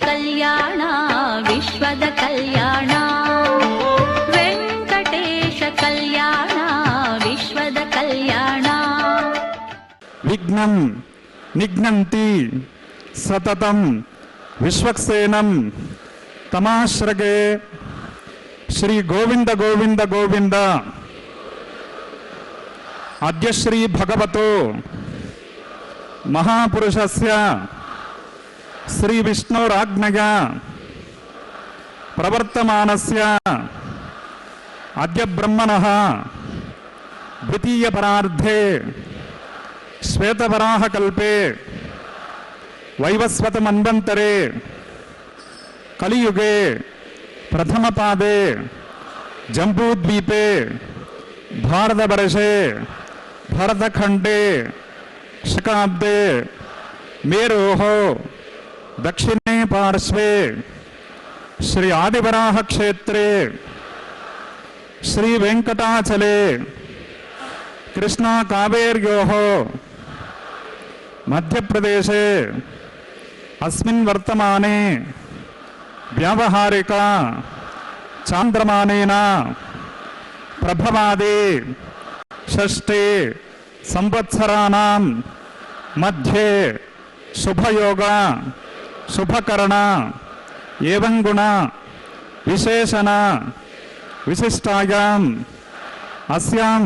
कल्याण विश्वद कल्याण वेंकटेश कल्याण विश्वद कल्याण विघ्नं निघ्नन्ति सततं विश्वक्सेनं तमाश्रगे श्री गोविंद गोविंद गोविंद अद्य श्री भगवतो महापुरुषस्य श्री विष्णुराज्ञया प्रवर्तमानस्य अद्य ब्रह्मणः द्वितीय परार्धे श्वेतवराहकल्पे वैवस्वत मन्वन्तरे कलियुगे प्रथमपादे जम्बूद्वीपे भारतवर्षे भरतखण्डे शकाब्दे मेरोः दक्षिणे पार्श्वे श्री आदिवराह क्षेत्रे श्री वेंकटाचले कृष्णा कावेर्योः मध्यप्रदेशे अस्मिन् वर्तमाने व्यावहारिक चांद्रमानेन प्रभवादि षष्ठे संवत्सराणां मध्ये शुभयोग शुभकरण एवं गुण विशेषण विशिष्टायां अस्यां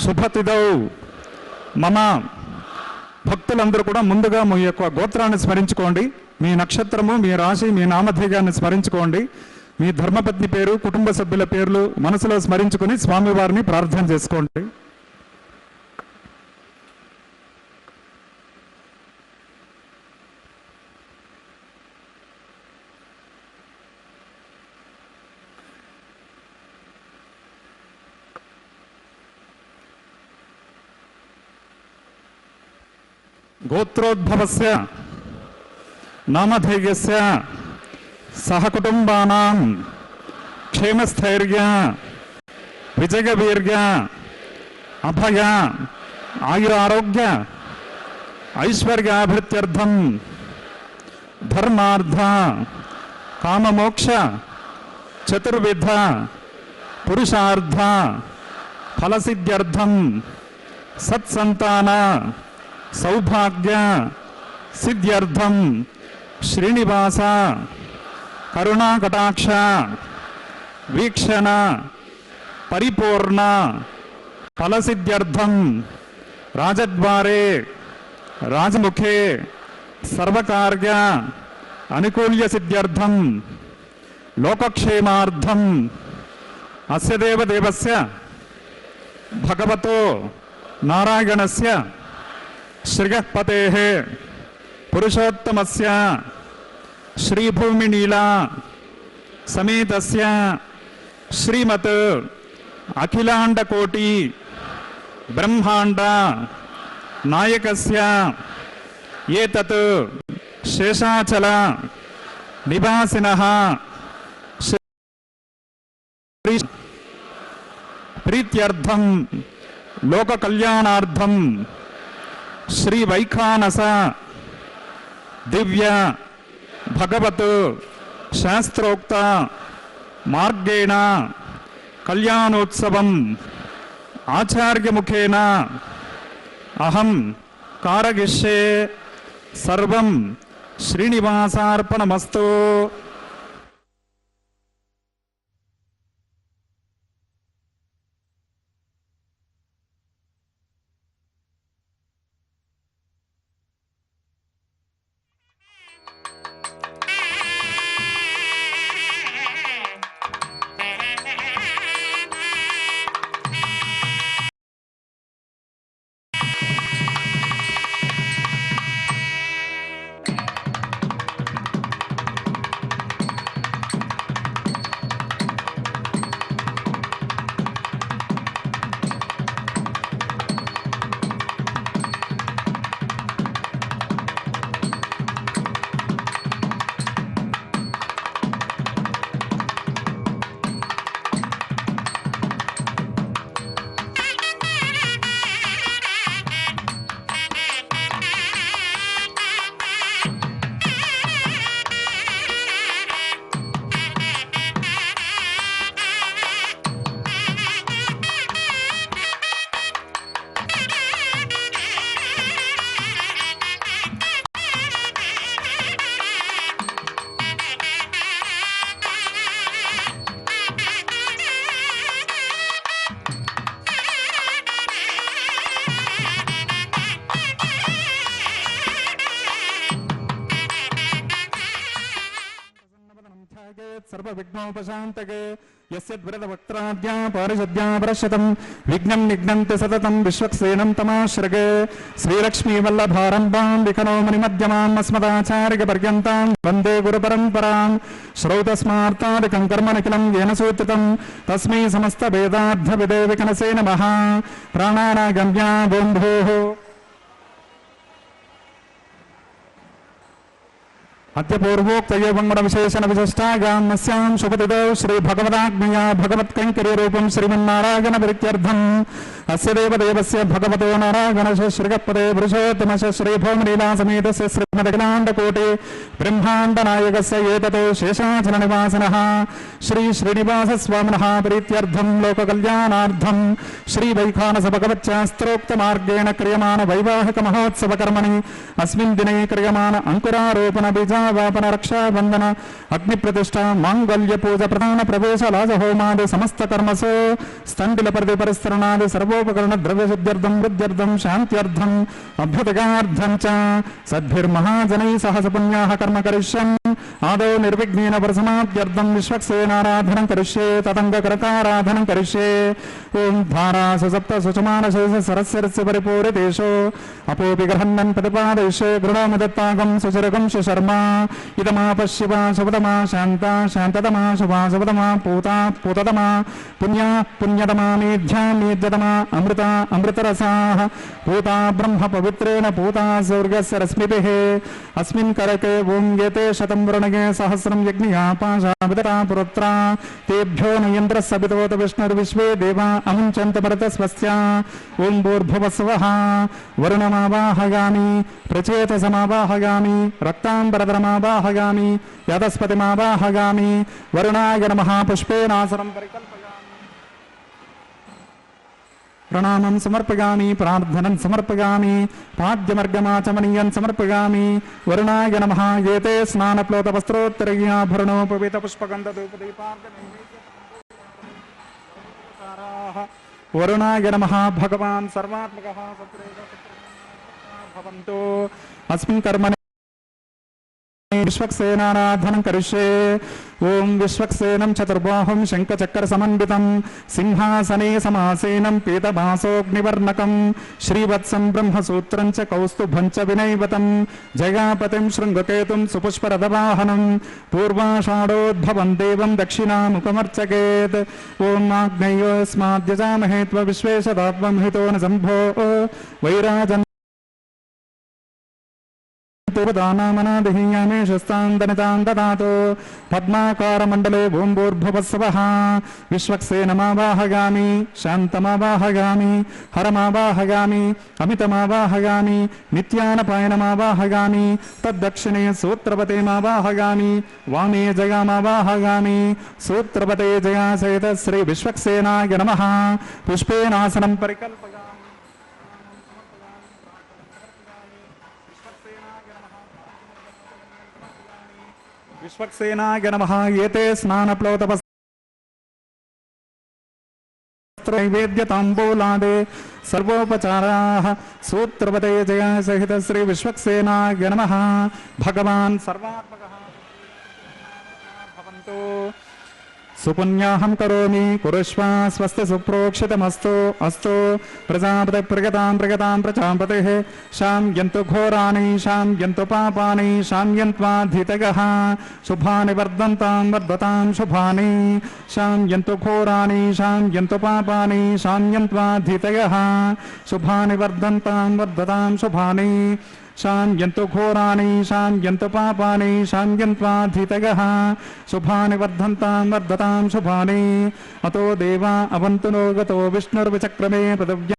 शुभतिथौ मम భక్తులందరూ కూడా ముందుగా మీ యొక్క గోత్రాన్ని స్మరించుకోండి, మీ నక్షత్రము, మీ రాశి, మీ నామధేయాన్ని స్మరించుకోండి, మీ ధర్మపత్ని పేరు, కుటుంబ సభ్యుల పేర్లు మనసులో స్మరించుకొని స్వామివారిని ప్రార్థన చేసుకోండి. गोत्रोद्भवस्य नामधेयस्य सहकुटुम्बानां क्षेमस्थैर्य विजयवीर्य अभय आयुरारोग्य ऐश्वर्याभिवृद्ध्यर्थं धर्मार्थ काममोक्ष चतुर्विध पुरुषार्थ फलसिद्ध्यर्थं सत्संतान सौभाग्य सिद्ध्यर्थं श्रीनिवास करुणाकटाक्ष वीक्षण परिपूर्ण फलसिद्ध्यर्थं राजद्वारे राजमुखे सर्वकार्य अनुकूल्य सिद्ध्यर्थं लोकक्षेमार्थं अस्य देवदेवस्य भगवतो नारायणस्य श्रीगःपतेः पुरुषोत्तमस्य श्रीभूमिनीला समेतस्य श्रीमत् अखिलांडकोटि ब्रह्मांड नायकस्य एतत् शेषाचल निवासिनः प्रीत्यर्थं लोक कल्याणार्थं श्री वैखानस दिव्य भगवत शास्त्रोक्त मार्गेण कल्याणोत्सवम् आचार्य मुखेन अहं कारयिष्ये सर्वं श्रीनिवासार्पणमस्तु। सर्वविघ्नोपशान्तके यस्यद्वरदवक्त्राद्या पारिषद्या परशतं विघ्नं निघ्नन्ति सततं विश्वक्सेनं तमाश्रगे श्रीलक्ष्मीवल्लभारम्भां विखनो मुनिमध्यमाम् अस्मदाचार्यपर्यन्तां वन्दे गुरुपरम्परां श्रौतस्मार्तादिकं कर्म निखिलं येन सूत्रितं तस्मै समस्तवेदार्थविदे विकनसे नमः प्राणानागम्या बोन्धोः अत्यपूर्वोक्तयोगुण विशेषण विशिष्टागाम्यस्यां शुभतिदौ श्री भगवदाज्ञया भगवत्कैङ्कर्यरूपं श्रीमन्नारायण प्रीत्यर्थम् अस्य देवदेवस्य भगवतो नारायणस्य श्रीगपदे पुरुषोत्तमस्य श्रीभौमलीलासमेतस्य श्रीमदखिलाण्डकोटि ब्रह्माण्डनायकस्य एततो शेषाचलनिवासिनः श्री श्रीनिवासस्वामिनः प्रीत्यर्थं लोककल्याणार्थं श्रीवैखानस भगवच्चास्त्रोक्तमार्गेण क्रियमाण वैवाहिकमहोत्सवकर्मणि अस्मिन् दिने क्रियमाण अंकुरारोपण बीजावापन रक्षाबंधन अग्निप्रतिष्ठा मांगल्य पूजा प्रधान प्रवेश लाजहोमादि समस्त कर्मसु स्तंडिल परिस्तरणादि सर्वोपकरण द्रव्य सिद्ध्यर्थं वृद्ध्यर्थं शान्त्यर्थं अभ्युदयार्थं च सद्भिर्महाजनैः सह पुण्याः कर्म करिष्यन् आदौ निर्विघ्नेन परसमाप्त्यर्थं विश्वक्सेनाराधनं करिष्ये ततङ्गकरकाराधनं करिष्ये ओं धारासु सप्त सुचमानशेष सरस्यस्य परिपूरितेषु अपोपि गृहन्नन् प्रतिपादयिष्ये गृणामि दत्तागं सुचिरगं शर्मा इदमापश्यवा शुभतमा शान्ता शान्ततमा शुभा शुभतमा पूता पूततमा पुण्या पुण्यतमा मेध्या मेध्यतमा अमृता अमृतरसाः पूता ब्रह्म पवित्रेण पूता स्वर्गस्य रश्मिभिः अस्मिन् करके ओं एते शतं वृणगे सहस्रं यज्ञया पाशावितरा पुरुत्रा तेभ्यो न इन्द्रस्य सवितोत विष्णुर्विश्वे देवा अमुञ्चन्त भरतस्वस्य ओं भूर्भुवस्वः वरुणमावाहयामि प्रचेतसमावाहयामि रक्ताम्बरधरमावाहयामि यतस्पतिमावाहयामि वरुणाय नमः पुष्पेनासनं परिकल्पयामि प्रणामं समर्पयामि प्रार्थनं समर्पयामि पाद्यमर्गमाचमनीयं समर्पयामि वरुणाय नमः एते स्नानप्लोतवस्त्रोत्तरज्ञाभरणोपवीतपुष्पगन्धधूपदीपार्घ्यनैवेद्यकाराः वरुणाय नमः भगवान् सर्वात्मकः भवन्तु अस्मिन् कर्मणि विश्वक्सेनाराधनं करिष्ये ओं विश्वक्सेनं चतुर्बाहुं शङ्खचक्रसमन्वितं सिंहासने समासेनं पीतभासोऽग्निवर्णकं श्रीवत्सं ब्रह्मसूत्रं च कौस्तुभं च विनैवतं जयापतिं शृङ्गकेतुं सुपुष्परथवाहनं पूर्वाषाढोद्भवं देवं दक्षिणामुखमर्चयेत् ओं आग्नेयोऽस्माद्यजामहे त्वविश्वेशदात्वं हितो न सम्भो वैराजन् दानामनादिहीयामे शस्तान्दनितां ददातु पद्माकारमण्डले भूम्भूर्भुवस्वः विश्वक्सेनमावाहयामि शान्तमावाहयामि हरमावाहयामि अमितमावाहयामि नित्यानपायनमावाहयामि तद्दक्षिणे सूत्रपतेमावाहयामि वामे जयामावाहयामि सूत्रपते जया सहित श्री विश्वक्सेनाय नमः पुष्पेनासनं परिकल्पयामि विश्वक्सेनाय नमः एते स्नानप्लोतवस्त्रनैवेद्यताम्बूलादे सर्वोपचाराः सूत्रपते जया सहित श्री विश्वक्सेनाय नमः भगवान् सर्वात्मकः भवन्तु सुपुण्याहं करोमि कुरुष्व स्वस्ति सुप्रोक्षितमस्तु अस्तु प्रजापते प्रगतां प्रजापतेः शाम्यन्तु घोराणि शाम्यन्तु पापानि शाम्यन्त्वाधितगः शुभानि वर्धन्तां वर्धतां शुभानि शाम्यन्तु घोराणि शाम्यन्तु पापानि शाम्यन्त्वाधितगः शुभानि वर्धन्तां वर्धतां शुभानि शाम्यन्तु घोराणि शाम्यन्तु पापानि शाम्यन्त्वाधितगः शुभानि वर्धन्तां वर्धतां शुभानि अतो देवा अवन्तु नो गतो विष्णुर्विचक्रमे पृथिव्या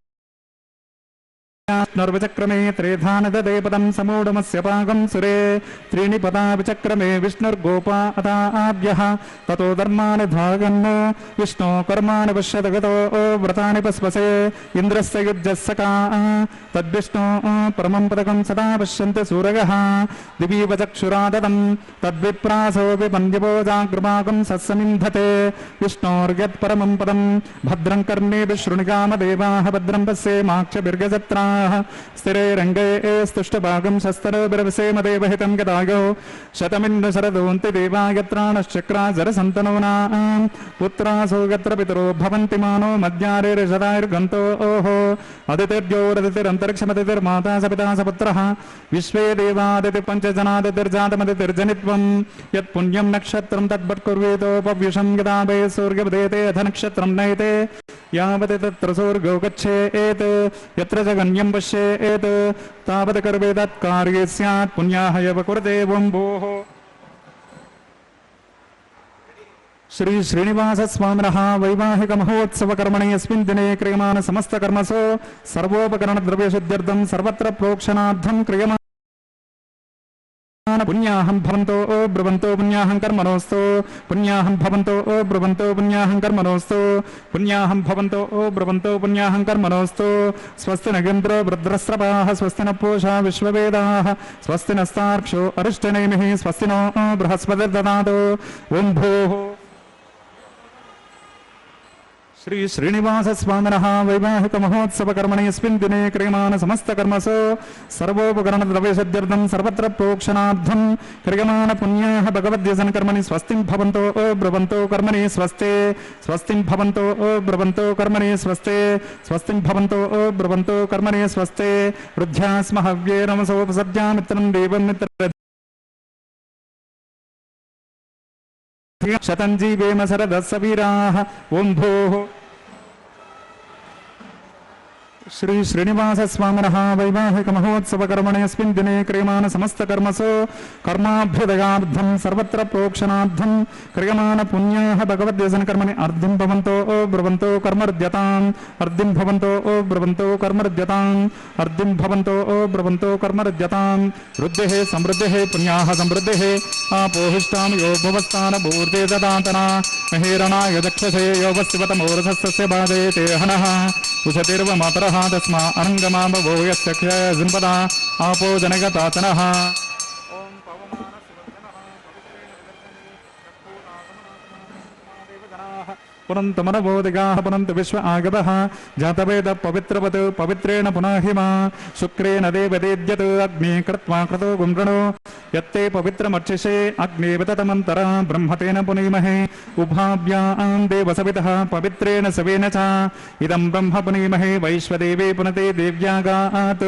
विष्णुर्विचक्रमे त्रेधानददे पदं समूढमस्य पाकं सुरे त्रीणि पदा विचक्रमे विष्णुर्गोपा अताभ्यः ततो धर्माणि धागन् विष्णो कर्माणि पश्यत गतो व्रतानि पस्पसे इन्द्रस्य युज्यस्य का तद्विष्णो परमं पदकं सदा पश्यन्ति सूरगः दिवीव चक्षुरादतं तद्विप्रासो विपन्द्यपोजाग्रमाकं सत्समिन्धते विष्णोर्यत्परमं पदं भद्रं कर्णे विशृणुकामदेवाः भद्रं पश्येमाक्षभिर्गजत्राः स्थिरे रङ्गे स्तुष्टभागं शस्तरभिरविसेमदेवहितं गदायो शतमिन्द्र शरदोऽन्ति देवा यत्राणश्चक्रा जरसन्तनूनां पुत्रासो यत्र पितरो भवन्ति मानो मध्यारेर्षदायुर्गन्तो ओहो अदितिर्योरदितिरन्तरिक्षमदितिर्माता स पिता स पुत्रः विश्वे देवादितिपञ्चजनादितिर्जातमदितिर्जनित्वं यत्पुण्यं नक्षत्रं तद्वत्कुर्वेतोपव्युषं यदा वै सूर्यपदेते अथ नक्षत्रं नयते यावत् तत्र सूर्यो गच्छेत् यत्र च गण्यं पश्येत् तावत् कर्वे तत्कार्ये स्यात् पुण्याः एव कुरुते वम्भोः। श्री श्रीनिवास स्वामिनः वैवाहिक महोत्सव कर्मणि अस्मिन् दिने क्रियमाण समस्त कर्मसु सर्वोपकरण द्रव्य सिद्ध्यर्थं सर्वत्र प्रोक्षणार्थं क्रियमाण पुण्याहं भवन्तो ब्रुवन्तो पुण्याहं कर्मणोऽस्तु पुण्याहं भवन्तो ब्रुवन्तो पुण्याहं कर्मणोऽस्तु पुण्याहं भवन्तो ब्रुवन्तो पुण्याहं कर्मणोऽस्तु स्वस्ति न इन्द्रो वृद्रस्रवाः स्वस्ति न पूषा विश्ववेदाः स्वस्ति नस्तार्क्ष्यो अरिष्टनेमिः स्वस्ति नो बृहस्पतिर्ददातु ओं भूः। श्री श्रीनिवास स्वामिनः वैवाहिक महोत्सव कर्मणि अस्मिन् दिने क्रियमाण समस्त कर्मसु सर्वोपकरण द्रव्य सिद्ध्यर्थं सर्वत्र प्रोक्षणार्थं क्रियमाण पुण्याः भगवद्यसन कर्मणि स्वस्तिं भवन्तो ब्रुवन्तो कर्मणि स्वस्ते स्वस्तिं भवन्तो ब्रुवन्तो कर्मणि स्वस्ते स्वस्तिं भवन्तो ब्रुवन्तो कर्मणि स्वस्ते वृद्ध्या स्म हव्ये नमसोपसद्या मित्रं देवं मित्र शतञ्जीवेम शरदस्सवीराः ओं भूः। श्री श्रीनिवास स्वामिनः वैवाहिक महोत्सव कर्मणि अस्मिन् दिने क्रियमाण समस्त कर्मसु कर्माभ्युदयार्थं सर्वत्र प्रोक्षणार्थं क्रियमाण पुण्याः भगवद्यसन कर्मणि अर्धिं भवन्तो ब्रुवन्तो कर्मर्ध्यताम् अर्धिं भवन्तो ब्रुवन्तो कर्मर्ध्यताम् अर्धिं भवन्तो ब्रुवन्तो कर्मर्ध्यताम् वृद्धिः समृद्धिः पुण्याः समृद्धिः आपोहिष्टां यो भुवस्थान भूर्ते ददातना महेरणाय दक्षसे यो वस्तिवतमोरसस्य बाधे ते हनः उशतिर्व मातरः तस्मा अनङ्गमामवो यस्य क्षयजन्पदा आपो जनगतातनः पुनन्त मनबोधिगाः पुनन्त विश्व आगतः जातवेद पवित्रवत् पवित्रेण पुनः हिमा शुक्रेण देवदेद्यत् अग्नि कृत्वा क्रतो गुण्रणो यत्ते पवित्रमर्चिषे अग्नेवतमन्तरा ब्रह्मतेन पुनीमहे उभाभ्यां देवसवितः पवित्रेण सवेन च इदं ब्रह्म पुनीमहे वैश्वदेवे पुनते देव्यागात्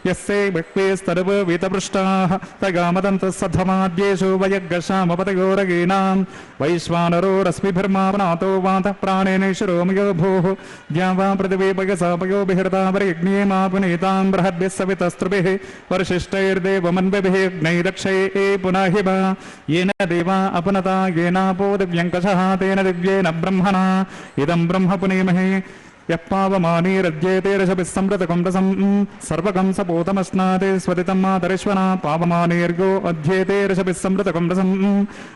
यस्ये भक्वेस्तर्व वीतपृष्टाः तगामदन्तसद्धमाद्येषु वयग्गशामपतयोरगीनां वैश्वानरो रश्मिभिर्मावनातो वातः प्राणेनेश्वरोमयो भूः द्यावा पृथिवी पयसापयो बिहृता वरयज्ञे मा पुनीतां बृहद्भिः सवितस्त्रुभिः वरशिष्टैर्देवमन्विभिः अग्नैरक्षये पुनः हिम येन देवा अपनता येनापो दिव्यङ्कषः तेन दिव्येन ब्रह्मणा इदं ब्रह्म पुनीमहे यः पावमानीरद्येते ऋषभिः संवृतकं रसं सर्वकं सपोतमश्नाते स्वदितं मातरिश्वना पावमानीर्गो अध्येते ऋषभिः संवृतकं रसं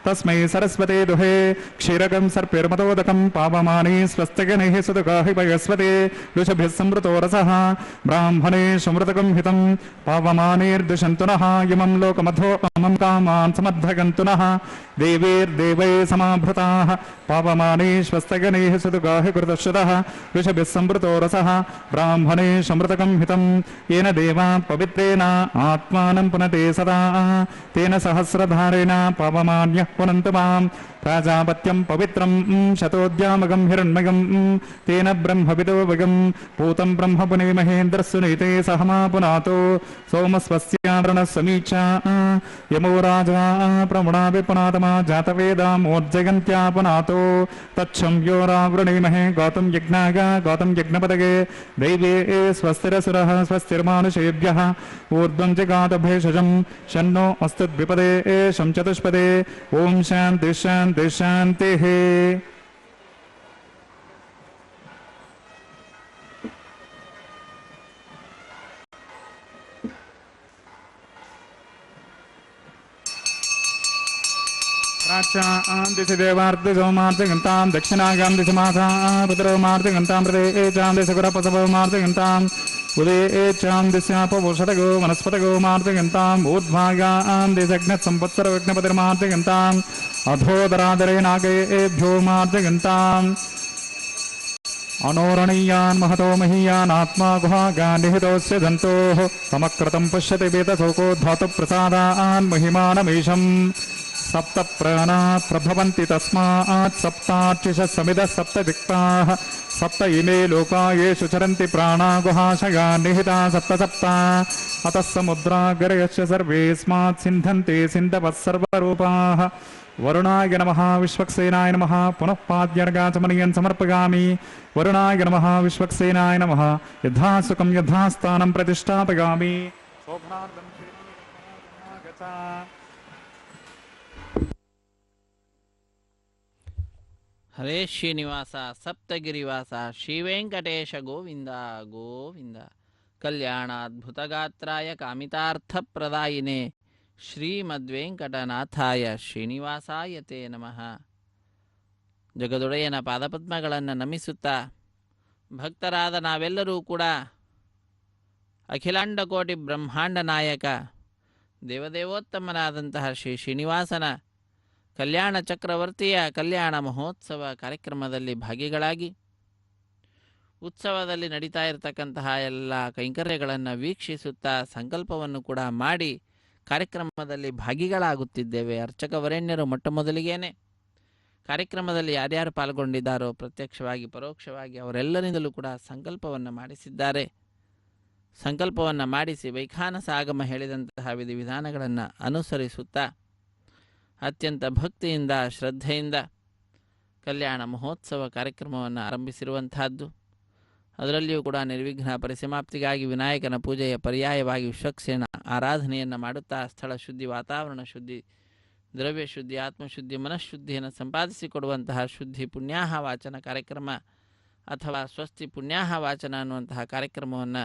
तस्मै सरस्वते दुहे क्षीरकं सर्पिर्मतोदकं पावमानी स्वस्तिगणैः सुदुगाहि वयस्वते ऋषभिः संवृतो रसः ब्राह्मणे समृतकं हितं पावमानीर्दुषन्तु नः इमं लोकमधो अमं कामान् समद्धगन्तु नः देवैर्देवैः समाभृताः पावमानी स्वस्तिगणैः सुदुगाहि कृतश्रुतः संवृतो रसः ब्राह्मणे समृतकं हितं येन देवा पवित्रेण आत्मानं पुनते सदा तेन सहस्रधारेण पावमान्यः पुनन्तु मां प्राजापत्यं पवित्रं शतोद्यामगं हिरण्मयं तेन ब्रह्मविदो वगं पूतं ब्रह्म पुनीमहेन्द्रस्सुनीते सहमा पुनातो सोमस्वस्यारणसमीक्षा यमो राजा प्रमुणापि पुनातमा जातवेदामोज्जयन्त्या पुनातो तच्छं यो रावृणीमहे गौतं यज्ञाय गौतं यज्ञपदगे दैवे स्वस्तिरसुरः स्वस्तिर्मानुषेभ्यः ऊर्ध्वं जगादभेषजं शन्नो अस्तु द्विपदे शं चतुष्पदे ओं शान्ति शान्ति शान्तिः। दिशि देवार्तिसोमार्तिगन्तां दक्षिणागां दिशि मासा पितरो मार्तिगन्तां प्रदेशां दिशि गुरपसवो मार्तिगन्ताम् उदयेच्छां दिश्यापवोषटगो वनस्पतगो मार्तिगन्ताम् ऊर्ध्वागां दिशग्नसंवत्सरो विघ्नपतिर्मार्तिगन्ताम् अधोदरादरे नागेभ्यो मार्तिगन्ताम् अनोरणीयान् महतो महीयान् आत्मा गुहागान् निहितोऽस्य जन्तोः समक्रतं पश्यति वेदशोकोद्धातुप्रसादान् महिमानमीशम् सप्तप्राणात् प्रभवन्ति तस्मात् सप्तार्चिषः समिदः सप्तदिक्पाः सप्त इमे लोका येषु चरन्ति प्राणा गुहाशयान् निहिता सप्ता अतः समुद्रागरयश्च सर्वेऽस्मात् सिन्धन्ते सिन्धवः सर्वरूपाः वरुणाय नमः विश्वक्सेनाय नमः पुनः पाद्यर्गाचमनीयन् समर्पयामि वरुणाय नमः विश्वक्सेनाय नमः यथासुखं यथास्थानं प्रतिष्ठापयामि ಹರೇ ಶ್ರೀನಿವಾಸ ಸಪ್ತಗಿರಿವಾಸ ಶ್ರೀವೆಂಕಟೇಶ ಗೋವಿಂದ ಗೋವಿಂದ ಕಲ್ಯಾಣಾದ್ಭುತಗಾತ್ರಾಯ ಕಾಮಿತಾರ್ಥಪ್ರದಾಯಿನೇ ಶ್ರೀಮದ್ವೆಂಕಟನಾಥಾಯ ಶ್ರೀನಿವಾಸಾಯ ತೇ ನಮಃ. ಜಗದೊಡೆಯನ ಪಾದಪದ್ಮಗಳನ್ನು ನಮಿಸುತ್ತಾ ಭಕ್ತರಾದ ನಾವೆಲ್ಲರೂ ಕೂಡ ಅಖಿಲಾಂಡ ಕೋಟಿ ಬ್ರಹ್ಮಾಂಡ ನಾಯಕ ದೇವದೇವೋತ್ತಮನಾದಂತಹ ಶ್ರೀ ಶ್ರೀನಿವಾಸನ ಕಲ್ಯಾಣ ಚಕ್ರವರ್ತಿಯ ಕಲ್ಯಾಣ ಮಹೋತ್ಸವ ಕಾರ್ಯಕ್ರಮದಲ್ಲಿ ಭಾಗಿಗಳಾಗಿ ಉತ್ಸವದಲ್ಲಿ ನಡೀತಾ ಇರತಕ್ಕಂತಹ ಎಲ್ಲ ಕೈಂಕರ್ಯಗಳನ್ನು ವೀಕ್ಷಿಸುತ್ತಾ ಸಂಕಲ್ಪವನ್ನು ಕೂಡ ಮಾಡಿ ಕಾರ್ಯಕ್ರಮದಲ್ಲಿ ಭಾಗಿಗಳಾಗುತ್ತಿದ್ದೇವೆ. ಅರ್ಚಕ ವರೇಣ್ಯರು ಮೊಟ್ಟ ಮೊದಲಿಗೇನೆ ಕಾರ್ಯಕ್ರಮದಲ್ಲಿ ಯಾರ್ಯಾರು ಪಾಲ್ಗೊಂಡಿದ್ದಾರೋ ಪ್ರತ್ಯಕ್ಷವಾಗಿ ಪರೋಕ್ಷವಾಗಿ ಅವರೆಲ್ಲರಿಂದಲೂ ಕೂಡ ಸಂಕಲ್ಪವನ್ನು ಮಾಡಿಸಿದ್ದಾರೆ. ಸಂಕಲ್ಪವನ್ನು ಮಾಡಿಸಿ ವೈಖಾನಸ ಆಗಮ ಹೇಳಿದಂತಹ ವಿಧಿವಿಧಾನಗಳನ್ನು ಅನುಸರಿಸುತ್ತಾ ಅತ್ಯಂತ ಭಕ್ತಿಯಿಂದ ಶ್ರದ್ಧೆಯಿಂದ ಕಲ್ಯಾಣ ಮಹೋತ್ಸವ ಕಾರ್ಯಕ್ರಮವನ್ನು ಆರಂಭಿಸಿರುವಂತಹದ್ದು. ಅದರಲ್ಲಿಯೂ ಕೂಡ ನಿರ್ವಿಘ್ನ ಪರಿಸಮಾಪ್ತಿಗಾಗಿ ವಿನಾಯಕನ ಪೂಜೆಯ ಪರ್ಯಾಯವಾಗಿ ವಿಶ್ವಕ್ಸೇನ ಆರಾಧನೆಯನ್ನು ಮಾಡುತ್ತಾ ಸ್ಥಳ ಶುದ್ಧಿ, ವಾತಾವರಣ ಶುದ್ಧಿ, ದ್ರವ್ಯ ಶುದ್ಧಿ, ಆತ್ಮಶುದ್ಧಿ, ಮನಃಶುದ್ಧಿಯನ್ನು ಸಂಪಾದಿಸಿಕೊಡುವಂತಹ ಶುದ್ಧಿ ಪುಣ್ಯಾಹ ವಾಚನ ಕಾರ್ಯಕ್ರಮ ಅಥವಾ ಸ್ವಸ್ತಿ ಪುಣ್ಯಾಹ ವಾಚನ ಅನ್ನುವಂತಹ ಕಾರ್ಯಕ್ರಮವನ್ನು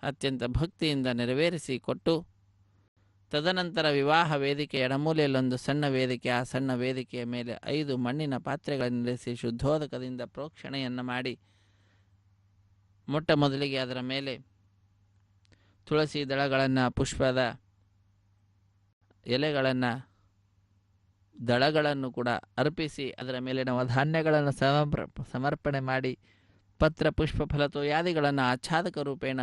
ಅತ್ಯಂತ ಭಕ್ತಿಯಿಂದ ನೆರವೇರಿಸಿ ಕೊಟ್ಟು ತದನಂತರ ವಿವಾಹ ವೇದಿಕೆ ಎಡಮೂಲೆಯಲ್ಲೊಂದು ಸಣ್ಣ ವೇದಿಕೆ, ಆ ಸಣ್ಣ ವೇದಿಕೆಯ ಮೇಲೆ 5 ಮಣ್ಣಿನ ಪಾತ್ರೆಗಳನ್ನಿರಿಸಿ ಶುದ್ಧೋದಕದಿಂದ ಪ್ರೋಕ್ಷಣೆಯನ್ನು ಮಾಡಿ ಮೊಟ್ಟ ಮೊದಲಿಗೆ ಅದರ ಮೇಲೆ ತುಳಸಿ ದಳಗಳನ್ನು, ಪುಷ್ಪದ ಎಲೆಗಳನ್ನು, ದಳಗಳನ್ನು ಕೂಡ ಅರ್ಪಿಸಿ ಅದರ ಮೇಲೆ ನವಧಾನ್ಯಗಳನ್ನು ಸಮರ್ಪಣೆ ಮಾಡಿ ಪತ್ರ ಪುಷ್ಪ ಫಲತೋಯಾದಿಗಳನ್ನು ಆಚ್ಛಾದಕ ರೂಪೇಣ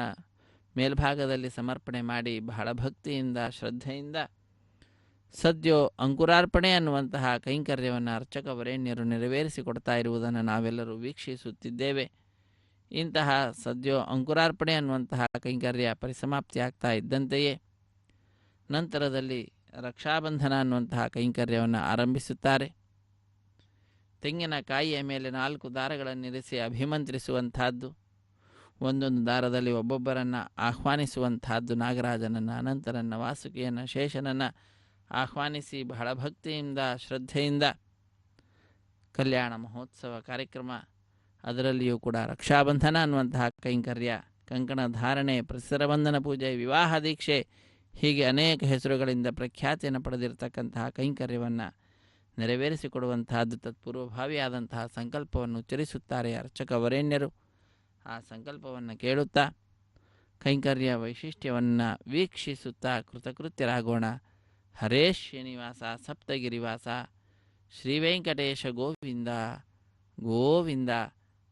ಮೇಲ್ಭಾಗದಲ್ಲಿ ಸಮರ್ಪಣೆ ಮಾಡಿ ಬಹಳ ಭಕ್ತಿಯಿಂದ ಶ್ರದ್ಧೆಯಿಂದ ಸದ್ಯೋ ಅಂಕುರಾರ್ಪಣೆ ಅನ್ನುವಂತಹ ಕೈಂಕರ್ಯವನ್ನು ಅರ್ಚಕ ವರೇಣ್ಯರು ನೆರವೇರಿಸಿಕೊಡ್ತಾ ಇರುವುದನ್ನು ನಾವೆಲ್ಲರೂ ವೀಕ್ಷಿಸುತ್ತಿದ್ದೇವೆ. ಇಂತಹ ಸದ್ಯೋ ಅಂಕುರಾರ್ಪಣೆ ಅನ್ನುವಂತಹ ಕೈಂಕರ್ಯ ಪರಿಸಮಾಪ್ತಿ ಆಗ್ತಾ ಇದ್ದಂತೆಯೇ ನಂತರದಲ್ಲಿ ರಕ್ಷಾಬಂಧನ ಅನ್ನುವಂತಹ ಕೈಂಕರ್ಯವನ್ನು ಆರಂಭಿಸುತ್ತಾರೆ. ತೆಂಗಿನಕಾಯಿಯ ಮೇಲೆ 4 ದಾರಗಳನ್ನಿರಿಸಿ ಅಭಿಮಂತ್ರಿಸುವಂತಹದ್ದು, ಒಂದೊಂದು ದಾರದಲ್ಲಿ ಒಬ್ಬೊಬ್ಬರನ್ನು ಆಹ್ವಾನಿಸುವಂತಹದ್ದು, ನಾಗರಾಜನನ್ನು, ಅನಂತರನ್ನು, ವಾಸುಕಿಯನ್ನು, ಶೇಷನನ್ನು ಆಹ್ವಾನಿಸಿ ಬಹಳ ಭಕ್ತಿಯಿಂದ ಶ್ರದ್ಧೆಯಿಂದ ಕಲ್ಯಾಣ ಮಹೋತ್ಸವ ಕಾರ್ಯಕ್ರಮ. ಅದರಲ್ಲಿಯೂ ಕೂಡ ರಕ್ಷಾಬಂಧನ ಅನ್ನುವಂತಹ ಕೈಂಕರ್ಯ, ಕಂಕಣ ಧಾರಣೆ, ಪರಿಸರಬಂಧನ ಪೂಜೆ, ವಿವಾಹ ದೀಕ್ಷೆ, ಹೀಗೆ ಅನೇಕ ಹೆಸರುಗಳಿಂದ ಪ್ರಖ್ಯಾತಿಯನ್ನು ಪಡೆದಿರತಕ್ಕಂತಹ ಕೈಂಕರ್ಯವನ್ನು ನೆರವೇರಿಸಿಕೊಡುವಂತಹದ್ದು. ತತ್ಪೂರ್ವಭಾವಿಯಾದಂತಹ ಸಂಕಲ್ಪವನ್ನು ಉಚ್ಚರಿಸುತ್ತಾರೆ ಅರ್ಚಕ ವರೇಣ್ಯರು. ಆ ಸಂಕಲ್ಪವನ್ನು ಕೇಳುತ್ತಾ ಕೈಂಕರ್ಯ ವೈಶಿಷ್ಟ್ಯವನ್ನು ವೀಕ್ಷಿಸುತ್ತಾ ಕೃತಕೃತ್ಯರಾಗೋಣ. ಹರೇ ಶ್ರೀನಿವಾಸ ಸಪ್ತಗಿರಿವಾಸ ಶ್ರೀವೆಂಕಟೇಶ ಗೋವಿಂದ ಗೋವಿಂದ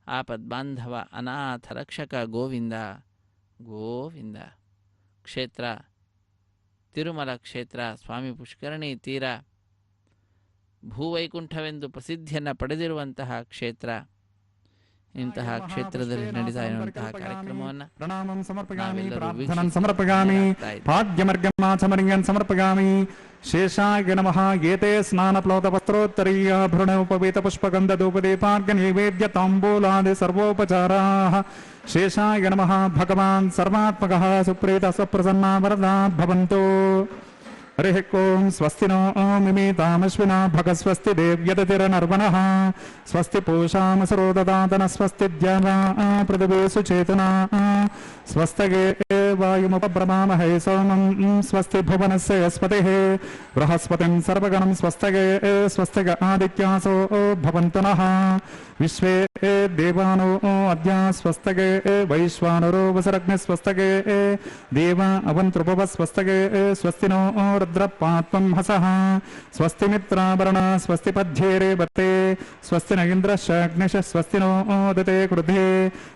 ಆಪದ್ಬಾಂಧವ ಅನಾಥ ರಕ್ಷಕ ಗೋವಿಂದ ಗೋವಿಂದ. ಕ್ಷೇತ್ರ ತಿರುಮಲ ಕ್ಷೇತ್ರ, ಸ್ವಾಮಿ ಪುಷ್ಕರಣಿ ತೀರ, ಭೂವೈಕುಂಠವೆಂದು ಪ್ರಸಿದ್ಧಿಯನ್ನು ಪಡೆದಿರುವಂತಹ ಕ್ಷೇತ್ರ. ಇಂತಹ ಕ್ಷೇತ್ರದಲ್ಲಿ ನಡೀತಾ ಇರುವಂತಹ ಕಾರ್ಯಕ್ರಮವನ್ನು ಪ್ರಣಾಮಂ ಸಮರ್ಪಯಾಮಿ, ಪ್ರಾರ್ಥನಂ ಸಮರ್ಪಯಾಮಿ, ಪಾದ್ಯಮರ್ಗಮಾಚಮರ್ಯನ್ ಸಮರ್ಪಯಾಮಿ. ಶೇಷಾಯ ನಮಃ. ಏತೇ ಸ್ನಾನಪ್ಲೋತ ವಸ್ತ್ರೋತ್ತರೀಯಾಭರಣೋಪವೀತ ಪುಷ್ಪಗಂಧಧೂಪದೀಪಾರ್ಘ್ಯ ನೈವೇದ್ಯ ತಾಂಬೂಲಾದಿ ಸರ್ವೋಪಚಾರಾಃ. ಶೇಷಾಯ ನಮಃ. ಭಗವಾನ್ ಸರ್ವಾತ್ಮಕಃ ಸುಪ್ರೀತ ಸ್ವಪ್ರಸನ್ನಾ ವರದಾತ್ ಭವಂತು. ಹರಿಃ ಓಂ. ಸ್ವಸ್ತಿ ನೋ ಮಿಮೀತಾಮಶ್ವಿನಾ ಭಗಸ್ವಸ್ತಿ ದೇವ್ಯದತಿರನರ್ವಣಃ. ಸ್ವಸ್ತಿ ಪೂಷಾಮಸರೋ ದದಾತನ ಸ್ವಸ್ತಿ ದ್ಯಾವಾ ಪೃಥಿವೀ ಸುಚೇತನಾ. स्वस्तिगे वायुमुपब्रमामहे सोमं स्वस्ति भुवनस्य यस्पतिः बृहस्पतिं सर्वगणं स्वस्तिगे स्वस्तिग आदित्यासो भवन्तु नः विश्वे देवानो अद्य स्वस्तिगे वैश्वानरो वसुरग्निः स्वस्तिगे देवा अवन्तृपव स्वस्तिगे स्वस्ति नो रुद्रपात्वं हसः स्वस्ति मित्रावरुणा स्वस्ति पद्ये रेवते स्वस्ति न इन्द्रश्चाग्निश स्वस्ति नो उदिते कृधे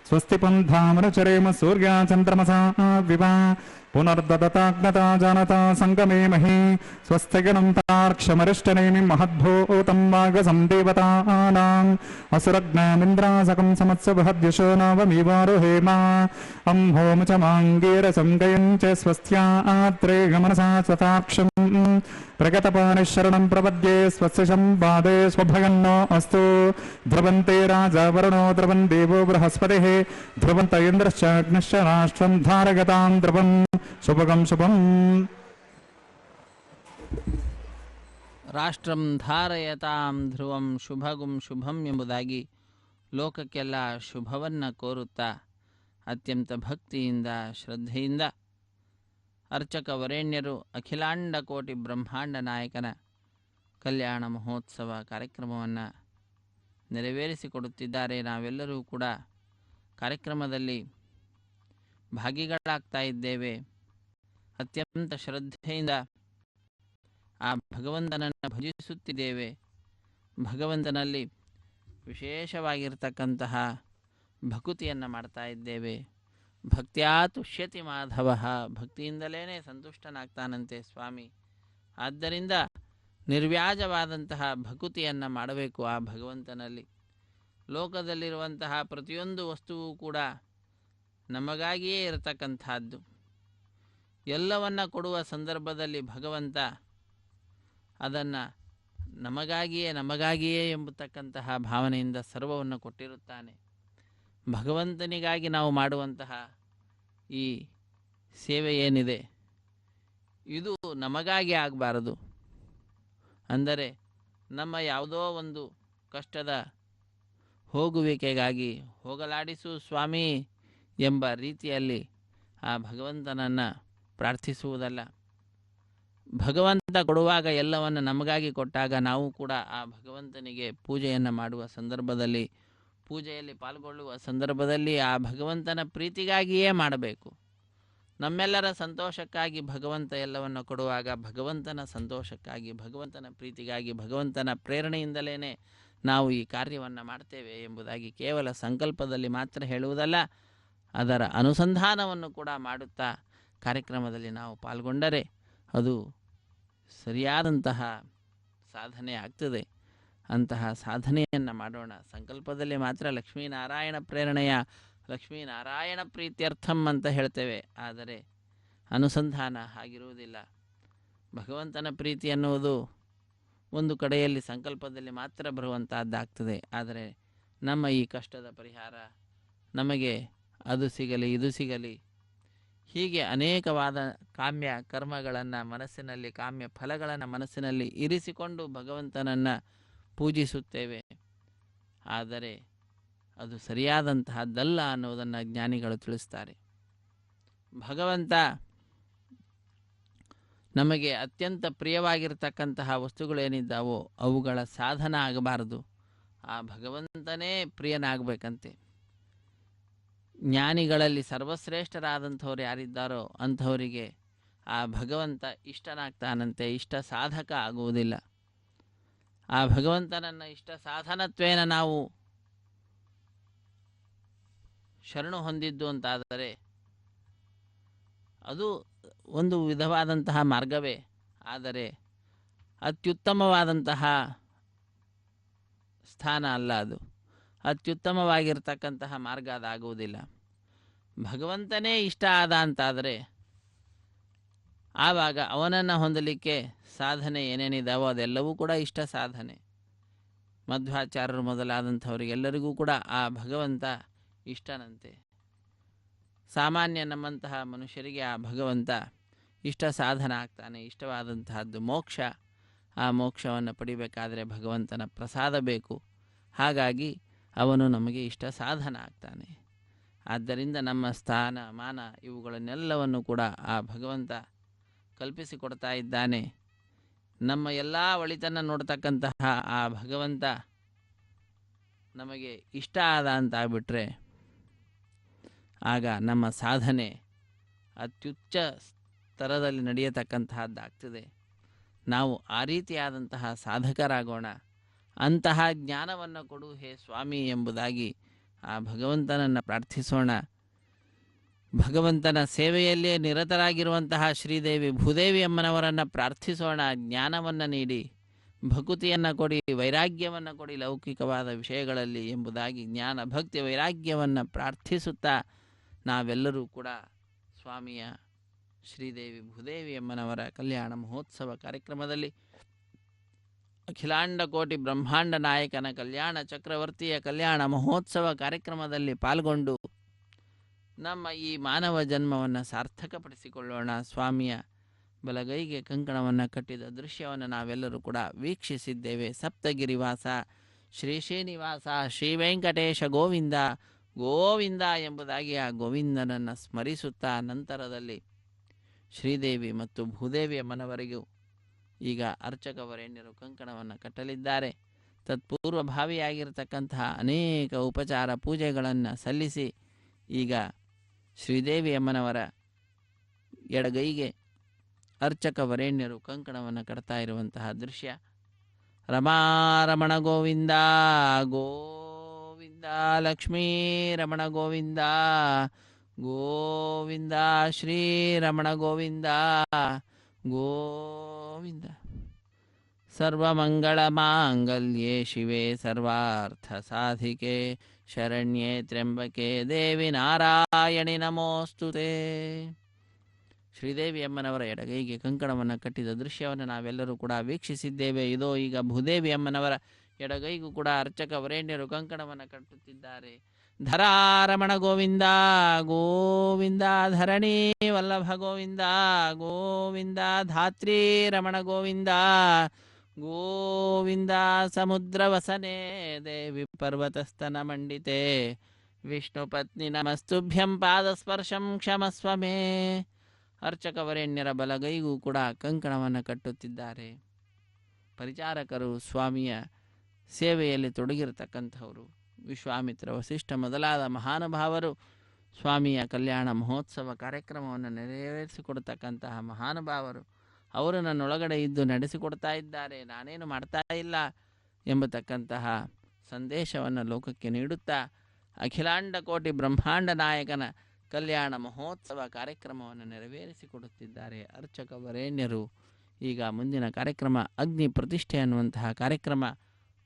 स्वस्ति पन्थामनुचरेम सूर्या चन्द्रमसा विवा पुनर्ददताग्नता जानता सङ्गमे महि स्वस्तिगणं तार्क्ष्यमरिष्टनेमि महद्भूतं वागसं देवतानाम् असुरग्नामिन्द्रासकं समत्सबृहद्यशो नवमीवारुहेम अम्होम च माङ्गीरसं गयं च स्वस्त्यात्रे गमनसा स्वताक्षम् प्रगतपानिशरणं प्रपद्ये स्वस्य संवादे स्वभगन्नो अस्तु ध्रुवन्ते राजा वरुणो ध्रुवन् देवो बृहस्पतिः ध्रुवन्त इन्द्रश्चाग्निश्च राष्ट्रं धारगतां ध्रुवम् शुभगं शुभम् ರಾಷ್ಟ್ರಂ ಧಾರಯತಾಂ ಧ್ರುವಂ ಶುಭಗುಂ ಶುಭಂ ಎಂಬುದಾಗಿ ಲೋಕಕ್ಕೆಲ್ಲ ಶುಭವನ್ನು ಕೋರುತ್ತಾ ಅತ್ಯಂತ ಭಕ್ತಿಯಿಂದ ಶ್ರದ್ಧೆಯಿಂದ ಅರ್ಚಕ ವರೇಣ್ಯರು ಅಖಿಲಾಂಡ ಕೋಟಿ ಬ್ರಹ್ಮಾಂಡ ನಾಯಕನ ಕಲ್ಯಾಣ ಮಹೋತ್ಸವ ಕಾರ್ಯಕ್ರಮವನ್ನು ನೆರವೇರಿಸಿಕೊಡುತ್ತಿದ್ದಾರೆ. ನಾವೆಲ್ಲರೂ ಕೂಡ ಕಾರ್ಯಕ್ರಮದಲ್ಲಿ ಭಾಗಿಗಳಾಗ್ತಾ ಇದ್ದೇವೆ. ಅತ್ಯಂತ ಶ್ರದ್ಧೆಯಿಂದ ಆ ಭಗವಂತನನ್ನು ಭಜಿಸುತ್ತಿದ್ದೇವೆ. ಭಗವಂತನಲ್ಲಿ ವಿಶೇಷವಾಗಿರ್ತಕ್ಕಂತಹ ಭಕುತಿಯನ್ನು ಮಾಡ್ತಾ ಇದ್ದೇವೆ. ಭಕ್ತ್ಯಾ ತುಷ್ಯತಿ ಮಾಧವ, ಭಕ್ತಿಯಿಂದಲೇ ಸಂತುಷ್ಟನಾಗ್ತಾನಂತೆ ಸ್ವಾಮಿ. ಆದ್ದರಿಂದ ನಿರ್ವ್ಯಾಜವಾದಂತಹ ಭಕುತಿಯನ್ನು ಮಾಡಬೇಕು ಆ ಭಗವಂತನಲ್ಲಿ. ಲೋಕದಲ್ಲಿರುವಂತಹ ಪ್ರತಿಯೊಂದು ವಸ್ತುವು ಕೂಡ ನಮಗಾಗಿಯೇ ಇರತಕ್ಕಂಥದ್ದು. ಎಲ್ಲವನ್ನ ಕೊಡುವ ಸಂದರ್ಭದಲ್ಲಿ ಭಗವಂತ ಅದನ್ನು ನಮಗಾಗಿಯೇ ಎಂಬತಕ್ಕಂತಹ ಭಾವನೆಯಿಂದ ಸರ್ವವನ್ನು ಕೊಟ್ಟಿರುತ್ತಾನೆ. ಭಗವಂತನಿಗಾಗಿ ನಾವು ಮಾಡುವಂತಹ ಈ ಸೇವೆ ಏನಿದೆ ಇದು ನಮಗಾಗಿ ಆಗಬಾರದು. ಅಂದರೆ ನಮ್ಮ ಯಾವುದೋ ಒಂದು ಕಷ್ಟದ ಹೋಗುವಿಕೆಗಾಗಿ ಹೋಗಲಾಡಿಸು ಸ್ವಾಮಿ ಎಂಬ ರೀತಿಯಲ್ಲಿ ಆ ಭಗವಂತನನ್ನು ಪ್ರಾರ್ಥಿಸುವುದಲ್ಲ. ಭಗವಂತ ಕೊಡುವಾಗ ಎಲ್ಲವನ್ನು ನಮಗಾಗಿ ಕೊಟ್ಟಾಗ ನಾವು ಕೂಡ ಆ ಭಗವಂತನಿಗೆ ಪೂಜೆಯನ್ನು ಮಾಡುವ ಸಂದರ್ಭದಲ್ಲಿ, ಪೂಜೆಯಲ್ಲಿ ಪಾಲ್ಗೊಳ್ಳುವ ಸಂದರ್ಭದಲ್ಲಿ ಆ ಭಗವಂತನ ಪ್ರೀತಿಗಾಗಿಯೇ ಮಾಡಬೇಕು. ನಮ್ಮೆಲ್ಲರ ಸಂತೋಷಕ್ಕಾಗಿ ಭಗವಂತ ಎಲ್ಲವನ್ನು ಕೊಡುವಾಗ ಭಗವಂತನ ಸಂತೋಷಕ್ಕಾಗಿ, ಭಗವಂತನ ಪ್ರೀತಿಗಾಗಿ, ಭಗವಂತನ ಪ್ರೇರಣೆಯಿಂದಲೇ ನಾವು ಈ ಕಾರ್ಯವನ್ನು ಮಾಡ್ತೇವೆ ಎಂಬುದಾಗಿ ಕೇವಲ ಸಂಕಲ್ಪದಲ್ಲಿ ಮಾತ್ರ ಹೇಳುವುದಲ್ಲ, ಅದರ ಅನುಸಂಧಾನವನ್ನು ಕೂಡ ಮಾಡುತ್ತಾ ಕಾರ್ಯಕ್ರಮದಲ್ಲಿ ನಾವು ಪಾಲ್ಗೊಂಡರೆ ಅದು ಸರಿಯಾದಂತಹ ಸಾಧನೆ ಆಗ್ತದೆ. ಅಂತಹ ಸಾಧನೆಯನ್ನು ಮಾಡೋಣ. ಸಂಕಲ್ಪದಲ್ಲಿ ಮಾತ್ರ ಲಕ್ಷ್ಮೀನಾರಾಯಣ ಪ್ರೇರಣೆಯ, ಲಕ್ಷ್ಮೀನಾರಾಯಣ ಪ್ರೀತ್ಯರ್ಥಂ ಅಂತ ಹೇಳ್ತೇವೆ. ಆದರೆ ಅನುಸಂಧಾನ ಹಾಗಿರುವುದಿಲ್ಲ. ಭಗವಂತನ ಪ್ರೀತಿ ಅನ್ನುವುದು ಒಂದು ಕಡೆಯಲ್ಲಿ ಸಂಕಲ್ಪದಲ್ಲಿ ಮಾತ್ರ ಬರುವಂತಹದ್ದಾಗ್ತದೆ. ಆದರೆ ನಮ್ಮ ಈ ಕಷ್ಟದ ಪರಿಹಾರ, ನಮಗೆ ಅದು ಸಿಗಲಿ ಇದು ಸಿಗಲಿ, ಹೀಗೆ ಅನೇಕವಾದ ಕಾಮ್ಯ ಕರ್ಮಗಳನ್ನು ಮನಸ್ಸಿನಲ್ಲಿ, ಕಾಮ್ಯ ಫಲಗಳನ್ನು ಮನಸ್ಸಿನಲ್ಲಿ ಇರಿಸಿಕೊಂಡು ಭಗವಂತನನ್ನು ಪೂಜಿಸುತ್ತೇವೆ. ಆದರೆ ಅದು ಸರಿಯಾದಂತಹದ್ದಲ್ಲ ಅನ್ನೋದನ್ನು ಜ್ಞಾನಿಗಳು ತಿಳಿಸ್ತಾರೆ. ಭಗವಂತ ನಮಗೆ ಅತ್ಯಂತ ಪ್ರಿಯವಾಗಿರ್ತಕ್ಕಂತಹ ವಸ್ತುಗಳೇನಿದ್ದಾವೋ ಅವುಗಳ ಸಾಧನ ಆಗಬಾರದು. ಆ ಭಗವಂತನೇ ಪ್ರಿಯನಾಗಬೇಕಂತೆ. ಜ್ಞಾನಿಗಳಲ್ಲಿ ಸರ್ವಶ್ರೇಷ್ಠರಾದಂಥವ್ರು ಯಾರಿದ್ದಾರೋ ಅಂಥವರಿಗೆ ಆ ಭಗವಂತ ಇಷ್ಟನಾಗ್ತಾನಂತೆ. ಇಷ್ಟ ಸಾಧಕ ಆಗುವುದಿಲ್ಲ. ಆ ಭಗವಂತನನ್ನು ಇಷ್ಟ ಸಾಧನತ್ವೇನ ನಾವು ಶರಣು ಹೊಂದಿದ್ದು ಅಂತಾದರೆ ಅದು ಒಂದು ವಿಧವಾದಂತಹ ಮಾರ್ಗವೇ. ಆದರೆ ಅತ್ಯುತ್ತಮವಾದಂತಹ ಸ್ಥಾನ ಅಲ್ಲ ಅದು. ಅತ್ಯುತ್ತಮವಾಗಿರ್ತಕ್ಕಂತಹ ಮಾರ್ಗ ಅದಾಗುವುದಿಲ್ಲ. ಭಗವಂತನೇ ಇಷ್ಟ ಆದ ಅಂತಾದರೆ ಆವಾಗ ಅವನನ್ನು ಹೊಂದಲಿಕ್ಕೆ ಸಾಧನೆ ಏನೇನಿದಾವೋ ಅದೆಲ್ಲವೂ ಕೂಡ ಇಷ್ಟ ಸಾಧನೆ. ಮಧ್ವಾಚಾರ್ಯರು ಮೊದಲಾದಂಥವರಿಗೆಲ್ಲರಿಗೂ ಕೂಡ ಆ ಭಗವಂತ ಇಷ್ಟನಂತೆ. ಸಾಮಾನ್ಯ ನಮ್ಮಂತಹ ಮನುಷ್ಯರಿಗೆ ಆ ಭಗವಂತ ಇಷ್ಟ ಸಾಧನ ಆಗ್ತಾನೆ. ಇಷ್ಟವಾದಂತಹದ್ದು ಮೋಕ್ಷ. ಆ ಮೋಕ್ಷವನ್ನು ಪಡಿಬೇಕಾದರೆ ಭಗವಂತನ ಪ್ರಸಾದ ಬೇಕು. ಹಾಗಾಗಿ ಅವನು ನಮಗೆ ಇಷ್ಟ ಸಾಧನ ಆಗ್ತಾನೆ. ಆದ್ದರಿಂದ ನಮ್ಮ ಸ್ಥಾನ ಮಾನ ಇವುಗಳನ್ನೆಲ್ಲವನ್ನು ಕೂಡ ಆ ಭಗವಂತ ಕಲ್ಪಿಸಿಕೊಡ್ತಾ ಇದ್ದಾನೆ. ನಮ್ಮ ಎಲ್ಲ ಒಳಿತನ್ನು ನೋಡ್ತಕ್ಕಂತಹ ಆ ಭಗವಂತ ನಮಗೆ ಇಷ್ಟ ಆದ ಅಂತಾಗ್ಬಿಟ್ರೆ ಆಗ ನಮ್ಮ ಸಾಧನೆ ಅತ್ಯುಚ್ಚ ಸ್ತರದಲ್ಲಿ ನಡೆಯತಕ್ಕಂತಹದ್ದಾಗ್ತದೆ. ನಾವು ಆ ರೀತಿಯಾದಂತಹ ಸಾಧಕರಾಗೋಣ. ಅಂತಹ ಜ್ಞಾನವನ್ನು ಕೊಡು ಹೇ ಸ್ವಾಮಿ ಎಂಬುದಾಗಿ ಆ ಭಗವಂತನನ್ನು ಪ್ರಾರ್ಥಿಸೋಣ. ಭಗವಂತನ ಸೇವೆಯಲ್ಲೇ ನಿರತರಾಗಿರುವಂತಹ ಶ್ರೀದೇವಿ ಭೂದೇವಿ ಅಮ್ಮನವರನ್ನು ಪ್ರಾರ್ಥಿಸೋಣ. ಜ್ಞಾನವನ್ನು ನೀಡಿ, ಭಕುತಿಯನ್ನು ಕೊಡಿ, ವೈರಾಗ್ಯವನ್ನು ಕೊಡಿ ಲೌಕಿಕವಾದ ವಿಷಯಗಳಲ್ಲಿ ಎಂಬುದಾಗಿ ಜ್ಞಾನ ಭಕ್ತಿ ವೈರಾಗ್ಯವನ್ನು ಪ್ರಾರ್ಥಿಸುತ್ತಾ ನಾವೆಲ್ಲರೂ ಕೂಡ ಸ್ವಾಮಿಯ ಶ್ರೀದೇವಿ ಭೂದೇವಿ ಅಮ್ಮನವರ ಕಲ್ಯಾಣ ಮಹೋತ್ಸವ ಕಾರ್ಯಕ್ರಮದಲ್ಲಿ ಅಖಿಲಾಂಡ ಕೋಟಿ ಬ್ರಹ್ಮಾಂಡ ನಾಯಕನ ಕಲ್ಯಾಣ ಚಕ್ರವರ್ತಿಯ ಕಲ್ಯಾಣ ಮಹೋತ್ಸವ ಕಾರ್ಯಕ್ರಮದಲ್ಲಿ ಪಾಲ್ಗೊಂಡು ನಮ್ಮ ಈ ಮಾನವ ಜನ್ಮವನ್ನು ಸಾರ್ಥಕಪಡಿಸಿಕೊಳ್ಳೋಣ. ಸ್ವಾಮಿಯ ಬಲಗೈಗೆ ಕಂಕಣವನ್ನು ಕಟ್ಟಿದ ದೃಶ್ಯವನ್ನು ನಾವೆಲ್ಲರೂ ಕೂಡ ವೀಕ್ಷಿಸಿದ್ದೇವೆ. ಸಪ್ತಗಿರಿವಾಸ ಶ್ರೀ ಶ್ರೀನಿವಾಸ ಶ್ರೀ ವೆಂಕಟೇಶ ಗೋವಿಂದ ಗೋವಿಂದ ಎಂಬುದಾಗಿ ಆ ಗೋವಿಂದನನ್ನು ಸ್ಮರಿಸುತ್ತಾ ನಂತರದಲ್ಲಿ ಶ್ರೀದೇವಿ ಮತ್ತು ಭೂದೇವಿಯ ಮನವರಿಗೂ ಈಗ ಅರ್ಚಕವರೇಣ್ಯರು ಕಂಕಣವನ್ನು ಕಟ್ಟಲಿದ್ದಾರೆ. ತತ್ಪೂರ್ವಭಾವಿಯಾಗಿರ್ತಕ್ಕಂತಹ ಅನೇಕ ಉಪಚಾರ ಪೂಜೆಗಳನ್ನು ಸಲ್ಲಿಸಿ ಈಗ ಶ್ರೀದೇವಿಯಮ್ಮನವರ ಎಡಗೈಗೆ ಅರ್ಚಕವರೇಣ್ಯರು ಕಂಕಣವನ್ನು ಕಟ್ತಾ ಇರುವಂತಹ ದೃಶ್ಯ. ರಮಾರಮಣ ಗೋವಿಂದ ಗೋವಿಂದ, ಲಕ್ಷ್ಮೀ ರಮಣ ಗೋವಿಂದ ಗೋವಿಂದ, ಶ್ರೀರಮಣ ಗೋವಿಂದ ಗೋವಿಂದ. ಸರ್ವಮಂಗಳ ಮಾಂಗಲ್ಯೆ ಶಿವೆ ಸರ್ವಾರ್ಥ ಸಾಧಿಕೆ ಶರಣ್ಯೆ ತ್ರ್ಯಂಬಕೆ ದೇವಿ ನಾರಾಯಣಿ ನಮೋಸ್ತುತೆ. ಶ್ರೀದೇವಿ ಅಮ್ಮನವರ ಎಡಗೈಗೆ ಕಂಕಣವನ್ನು ಕಟ್ಟಿದ ದೃಶ್ಯವನ್ನು ನಾವೆಲ್ಲರೂ ಕೂಡ ವೀಕ್ಷಿಸಿದ್ದೇವೆ. ಇದೋ ಈಗ ಭೂದೇವಿ ಅಮ್ಮನವರ ಎಡಗೈಗೂ ಕೂಡ ಅರ್ಚಕ ವರೇಣ್ಯರು ಕಂಕಣವನ್ನು ಕಟ್ಟುತ್ತಿದ್ದಾರೆ. ಧರಾರಮಣ ಗೋವಿಂದ ಗೋವಿಂದ, ಧರಣಿ ವಲ್ಲಭ ಗೋವಿಂದ ಗೋವಿಂದ, ಧಾತ್ರಿ ರಮಣ ಗೋವಿಂದ ಗೋವಿಂದ, ಸಮುದ್ರ ವಸನೆ ದೇವಿ ಪರ್ವತಸ್ತನ ಮಂಡಿತೆ ವಿಷ್ಣು ಪತ್ನಿ ನಮಸ್ತುಭ್ಯಂ ಪಾದಸ್ಪರ್ಶಂ ಕ್ಷಮಸ್ವ ಮೇ. ಅರ್ಚಕವರೇಣ್ಯರ ಬಲಗೈಗೂ ಕೂಡ ಕಂಕಣವನ್ನು ಕಟ್ಟುತ್ತಿದ್ದಾರೆ. ಪರಿಚಾರಕರು ಸ್ವಾಮಿಯ ಸೇವೆಯಲ್ಲಿ ತೊಡಗಿರತಕ್ಕಂಥವರು ವಿಶ್ವಾಮಿತ್ರ ವಸಿಷ್ಠ ಮೊದಲಾದ ಮಹಾನುಭಾವರು ಸ್ವಾಮಿಯ ಕಲ್ಯಾಣ ಮಹೋತ್ಸವ ಕಾರ್ಯಕ್ರಮವನ್ನು ನೆರವೇರಿಸಿಕೊಡ್ತಕ್ಕಂತಹ ಮಹಾನುಭಾವರು ಅವರು ನನ್ನೊಳಗಡೆ ಇದ್ದು ನಡೆಸಿಕೊಡ್ತಾ ಇದ್ದಾರೆ, ನಾನೇನು ಮಾಡ್ತಾ ಇಲ್ಲ ಎಂಬತಕ್ಕಂತಹ ಸಂದೇಶವನ್ನು ಲೋಕಕ್ಕೆ ನೀಡುತ್ತಾ ಅಖಿಲಾಂಡ ಕೋಟಿ ಬ್ರಹ್ಮಾಂಡ ನಾಯಕನ ಕಲ್ಯಾಣ ಮಹೋತ್ಸವ ಕಾರ್ಯಕ್ರಮವನ್ನು ನೆರವೇರಿಸಿಕೊಡುತ್ತಿದ್ದಾರೆ ಅರ್ಚಕ ವರೇಣ್ಯರು. ಈಗ ಮುಂದಿನ ಕಾರ್ಯಕ್ರಮ ಅಗ್ನಿ ಪ್ರತಿಷ್ಠೆ ಅನ್ನುವಂತಹ ಕಾರ್ಯಕ್ರಮ.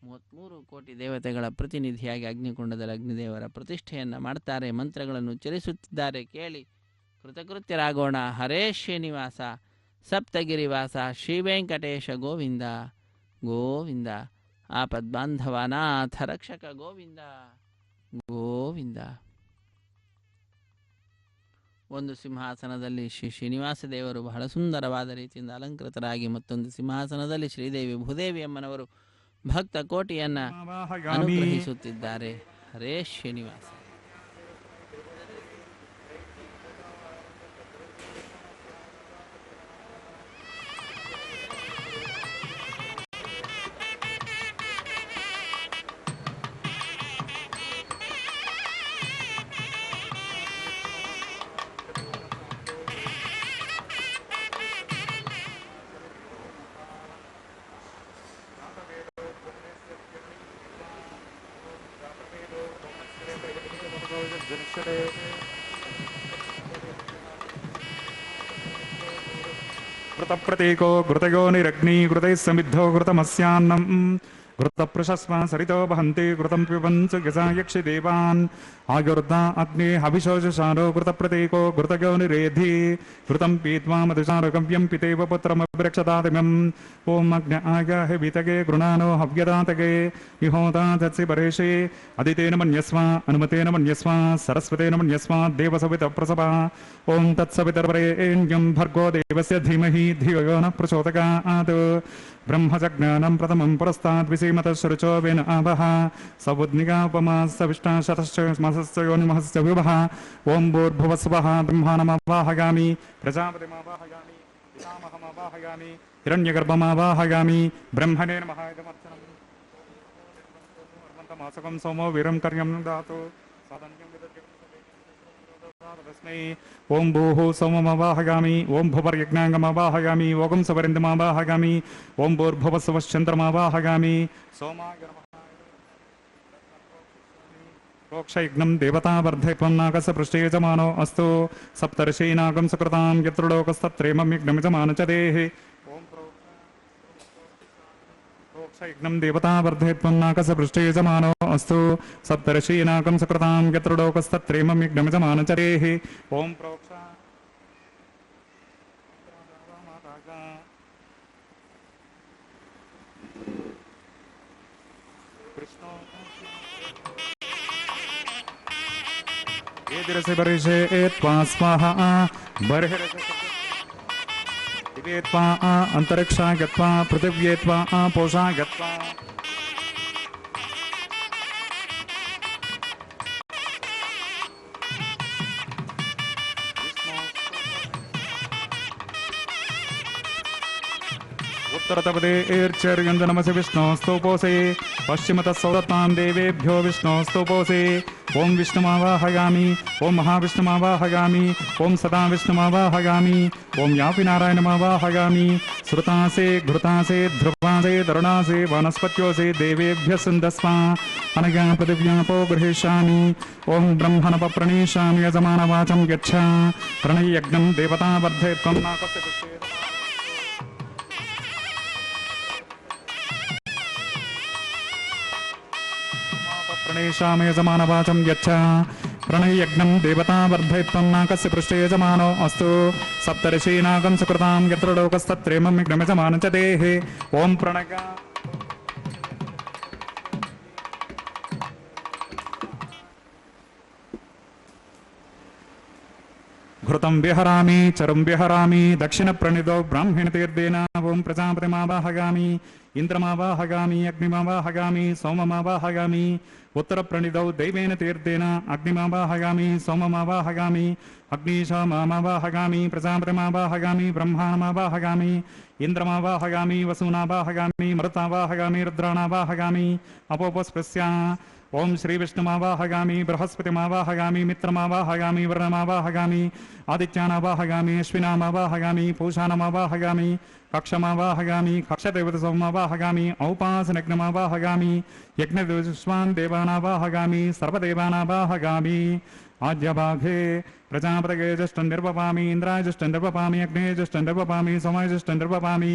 33 ಕೋಟಿ ದೇವತೆಗಳ ಪ್ರತಿನಿಧಿಯಾಗಿ ಅಗ್ನಿಕುಂಡದಲ್ಲಿ ಅಗ್ನಿದೇವರ ಪ್ರತಿಷ್ಠೆಯನ್ನು ಮಾಡ್ತಾರೆ. ಮಂತ್ರಗಳನ್ನು ಉಚ್ಚರಿಸುತ್ತಿದ್ದಾರೆ. ಕೇಳಿ ಕೃತಕೃತ್ಯರಾಗೋಣ. ಹರೇ ಶ್ರೀನಿವಾಸ ಸಪ್ತಗಿರಿವಾಸ ಶ್ರೀ ವೆಂಕಟೇಶ ಗೋವಿಂದ ಗೋವಿಂದ, ಆಪದ್ಬಾಂಧವನಾಥ ರಕ್ಷಕ ಗೋವಿಂದ ಗೋವಿಂದ. ಒಂದು ಸಿಂಹಾಸನದಲ್ಲಿ ಶ್ರೀನಿವಾಸ ದೇವರು ಬಹಳ ಸುಂದರವಾದ ರೀತಿಯಿಂದ ಅಲಂಕೃತರಾಗಿ, ಮತ್ತೊಂದು ಸಿಂಹಾಸನದಲ್ಲಿ ಶ್ರೀದೇವಿ ಭೂದೇವಿ ಅಮ್ಮನವರು ಭಕ್ತ ಕೋಟಿಯನ್ನು ಅನುಗ್ರಹಿಸುತ್ತಿದ್ದಾರೆ. ಹರೇ ಶ್ರೀನಿವಾಸ. घृतप्रतीको घृतयोनिरग्नि घृतैः समिद्धो घृतमस्यान्नम् घृतप्रशस्मा सरितो वहन्ति घृतं पिबन्ति यक्षि देवान् आयुर्धा अग्नि हविषोषसारो घृतप्रतीको घृतयोनिरेधि घृतं पीत्वा मधुसारकव्यं पितेव पुत्रमभिरक्षतादिमम् ॐ अग्न आगाहे वितगे गृणानो हव्यदातगे विहोता धत्सि परेशे अदितेन मन्यस्व अनुमतेन मन्यस्व सरस्वतेन मन्यस्व देवसवितप्रसभा ॐ तत्सवितर्वरेण्यं भर्गो देवस्य धीमहि धियो नः प्रचोदयात् ब्रह्मजज्ञानं प्रथमं पुरस्तात् विसीमतश्रुचो वेन आवः सबुद्निगापमा सविष्टा शतश्च मासश्च योनिमहश्च विभः ॐ भूर्भुवस्वः ब्रह्माणमवाहयामि प्रजापतिमवाहयामि पितामहमवाहयामि हिरण्यगर्भमवाहयामि ब्रह्मणे नमः इदमर्चनम् सोमो वीरं कर्यं दातु ओं भूः सोममवाहयामि ओं भुवर्यज्ञांगमवाहयामि ओगं सवरिन्दमवाहयामि ओं भूर्भुवस्वश्चन्द्रमवाहयामि सोमाय नमः प्रोक्षयज्ञं देवतावर्धयत्वं नागस्य पृष्ठे यजमानो अस्तु सप्तर्षीनागं सुकृतां यत्र लोकस्तत्रेमं यज्ञमिजमानं च देहि यज्ञं देवतावर्धयत्वं नाकस्य पृष्ठे यजमानो अस्तु सप्तर्षीनाकं सकृतां यत्र लोकस्तत्रेमं यज्ञमिजमानं च देहि ॐ प्रोक्ष एदिरसे बर्हिषे त्वा स्वाहा बर्हिरसे दिव्येत्वा अंतरिक्षा गत्वा पृथिव्येत्वा पोषा गत्वा उत्तरतपदे एर्चर्यञ्जनमसि विष्णोस्तोपोषे पश्चिमतः सौदत्तां देवेभ्यो विष्णोस्तोपोषे ओं विष्णुमावाहयामि ओं महाविष्णुमावाहयामि ओं सदा विष्णुमावाहयामि ओं यापि नारायणमावाहयामि श्रुतासे घृतासे ध्रुवासे तरुणासे वनस्पत्योसे देवेभ्यः सिन्धस्वा अनया पृथिव्यापो गृहीष्यामि ओं ब्रह्मणपप्रणीष्यामि यजमानवाचं यच्छ प्रणययज्ञं देवतावर्धयत्वं नाकस्य पुष्टे प्रणेशामि यजमानवाचं यच्छ प्रणययज्ञं देवतावर्धयत्वं नाकस्य पृष्ठे यजमानो अस्तु सप्तर्षीनागं सुकृतां यत्र लोकस्तत्रेमं यज्ञमिजमानं च देहि ॐ प्रणय घृतं विहरामि चरुं विहरामि दक्षिणप्रणितो ब्राह्मणतीर्थेन ॐ प्रजापतिमावाहयामि इंद्रमावाहयामि अग्निमावाहयामि सोममावाहयामि उत्तरप्रणितौ दैवेन तीर्थेन अग्निमावाहयामि सोममावाहयामि अग्निशामावाहयामि प्रजापतिमावाहयामि ब्रह्माणमावाहयामि इंद्रमावाहयामि वसूनावाहयामि मरुतावाहयामि रुद्राणावाहयामि अपोपस्पृश्य ओं श्री विष्णुमावाहयामि बृहस्पतिमावाहयामि मित्रमावाहयामि वरुणमावाहयामि आदित्यानावाहयामि अश्विनामावाहयामि पूषाणमावाहयामि कक्षमावाहयामि कक्षदेवतसोममावाहयामि औपासनग्नमावाहयामि यज्ञदेवस्वान् देवानावाहयामि सर्वदेवानावाहयामि आद्यभागे प्रजापतये ज्येष्ठं निर्वपामि इंद्राय ज्येष्ठं निर्वपामि अग्नेय ज्येष्ठं निर्वपामि सोमाय ज्येष्ठं निर्वपामि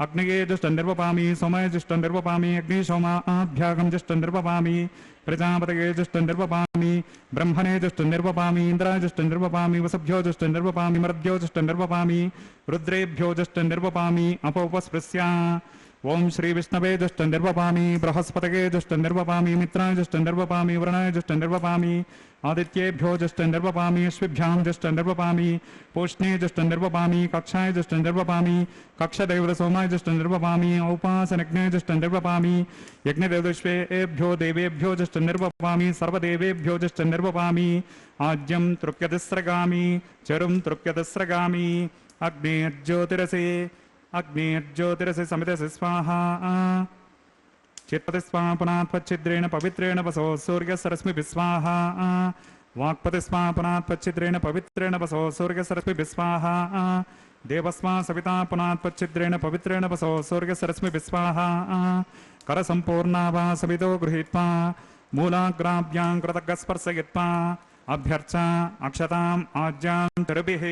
अग्निये ज्येष्ठं निर्वपामि सोमाय ज्येष्ठं निर्वपामि अग्निशोमाभ्यागं ज्येष्ठं निर्वपामि प्रजापतये ज्येष्ठं निर्वपामि ब्रह्मणे ज्येष्ठं निर्वपामि इंद्राय ज्येष्ठं निर्वपामि वसुभ्यो ज्येष्ठं निर्वपामि मरुद्भ्यो ज्येष्ठं निर्वपामि रुद्रेभ्यो ज्येष्ठं निर्वपामि अपोपस्पृश्य ओं श्री विष्णवे ज्येष्ठं निर्वपामि बृहस्पतये ज्येष्ठं निर्वपामि मित्राय ज्येष्ठं निर्वपामि वरुणाय ज्येष्ठं निर्वपामि आदित्येभ्यो ज्येष्ठं निर्वपामि अश्विभ्यां ज्येष्ठं निर्वपामि पूष्णे ज्येष्ठं निर्वपामि कक्षाय ज्येष्ठं निर्वपामि कक्षदेवतसोमाय ज्येष्ठं निर्वपामि औपासनज्ञे ज्येष्ठं निर्वपामि यज्ञदेवदेश्वेभ्यो देवेभ्यो ज्येष्ठं निर्वपामि सर्वदेवेभ्यो ज्येष्ठं निर्वपामि आज्यं तृप्यतिस्रगामि चरुं तृप्यतिस्रगामि अग्नेर्ज्योतिरसे समितसे स्वाहा चित्पति स्वाहा पुनात्पच्छिद्रेण पवित्रेण वसो सूर्यसरश्मिभिः स्वाहा वाक्पति स्वाहा पुनात्पच्छिद्रेण पवित्रेण वसो सूर्यसरश्मिभिः स्वाहा देवस्वा सविता पुनात्पच्छिद्रेण पवित्रेण वसो सूर्यसरश्मिभिः स्वाहा करसम्पूर्णा वा सवितो गृहीत्वा मूलाग्राभ्यां कृतज्ञस्पर्शयित्वा अभ्यर्च अक्षताम् आज्यां तिरुभिः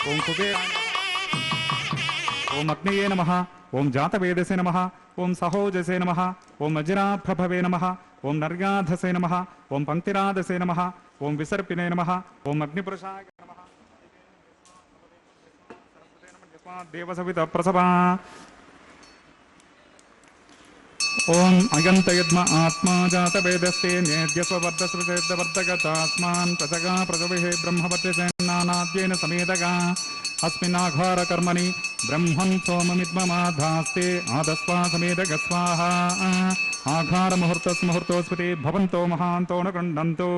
ओं कुबेराय नमः ओं अग्नये नमः ओं जातवेदसे नमः ओं सहोजसे नमः ओं अजिराप्रभवे नमः ओं नर्याधसे नमः ओं पंक्तिराधसे नमः ओं विसर्पिने नमः ओं अग्निपुरुषाय नमः देवसविता प्रसभा ओम अयंत यद्म आत्मा जात वेदस्ते नेद्यस्वर्धस्वर्धगतास्मान् प्रजगा प्रजविः ब्रह्मपत्यसेनानाद्येन समेतगा अस्मिन्नाघार कर्मणि ब्रह्मन् सोममिद्ममाधास्ते आदस्वा समेतगस्वाहा आघार मुहूर्तस्मुहूर्तोस्मृति भवन्तो महान्तो न गृह्णन्तु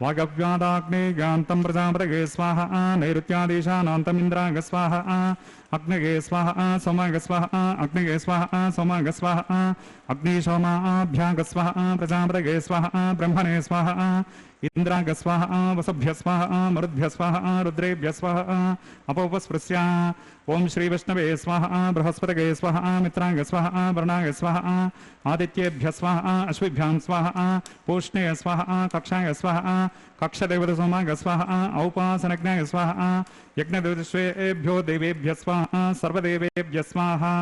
वागव्यादाग्नेयान्तं प्रजापतये स्वाहा नैऋत्यादेशानान्तमिन्द्राय स्वाहा अग्नये स्वाहा सोमाय स्वाहा अग्नये स्वाहा सोमाय स्वाहा अग्निशोमाभ्याग स्वाहा प्रजापतये स्वाहा ब्रह्मणे स्वाहा इंद्राग स्वाहा वसुभ्य स्वाहा मरुद्भ्य स्वाहा रुद्रेभ्य स्वाहा अपोपस्पृश्य ओम श्री विष्णवे स्वाहा बृहस्पतये स्वाहा मित्राय स्वाहा वर्णाय स्वाहा आदित्येभ्य स्वाहा अश्विभ्यां स्वाहा पूष्णे स्वाहा कक्षाय स्वाहा कक्षदेवतसोमाय स्वाहा औपासनज्ञाय स्वाहा यज्ञदेवतेभ्यो देवेभ्य स्वाहा सर्वदेवेभ्य स्वाहा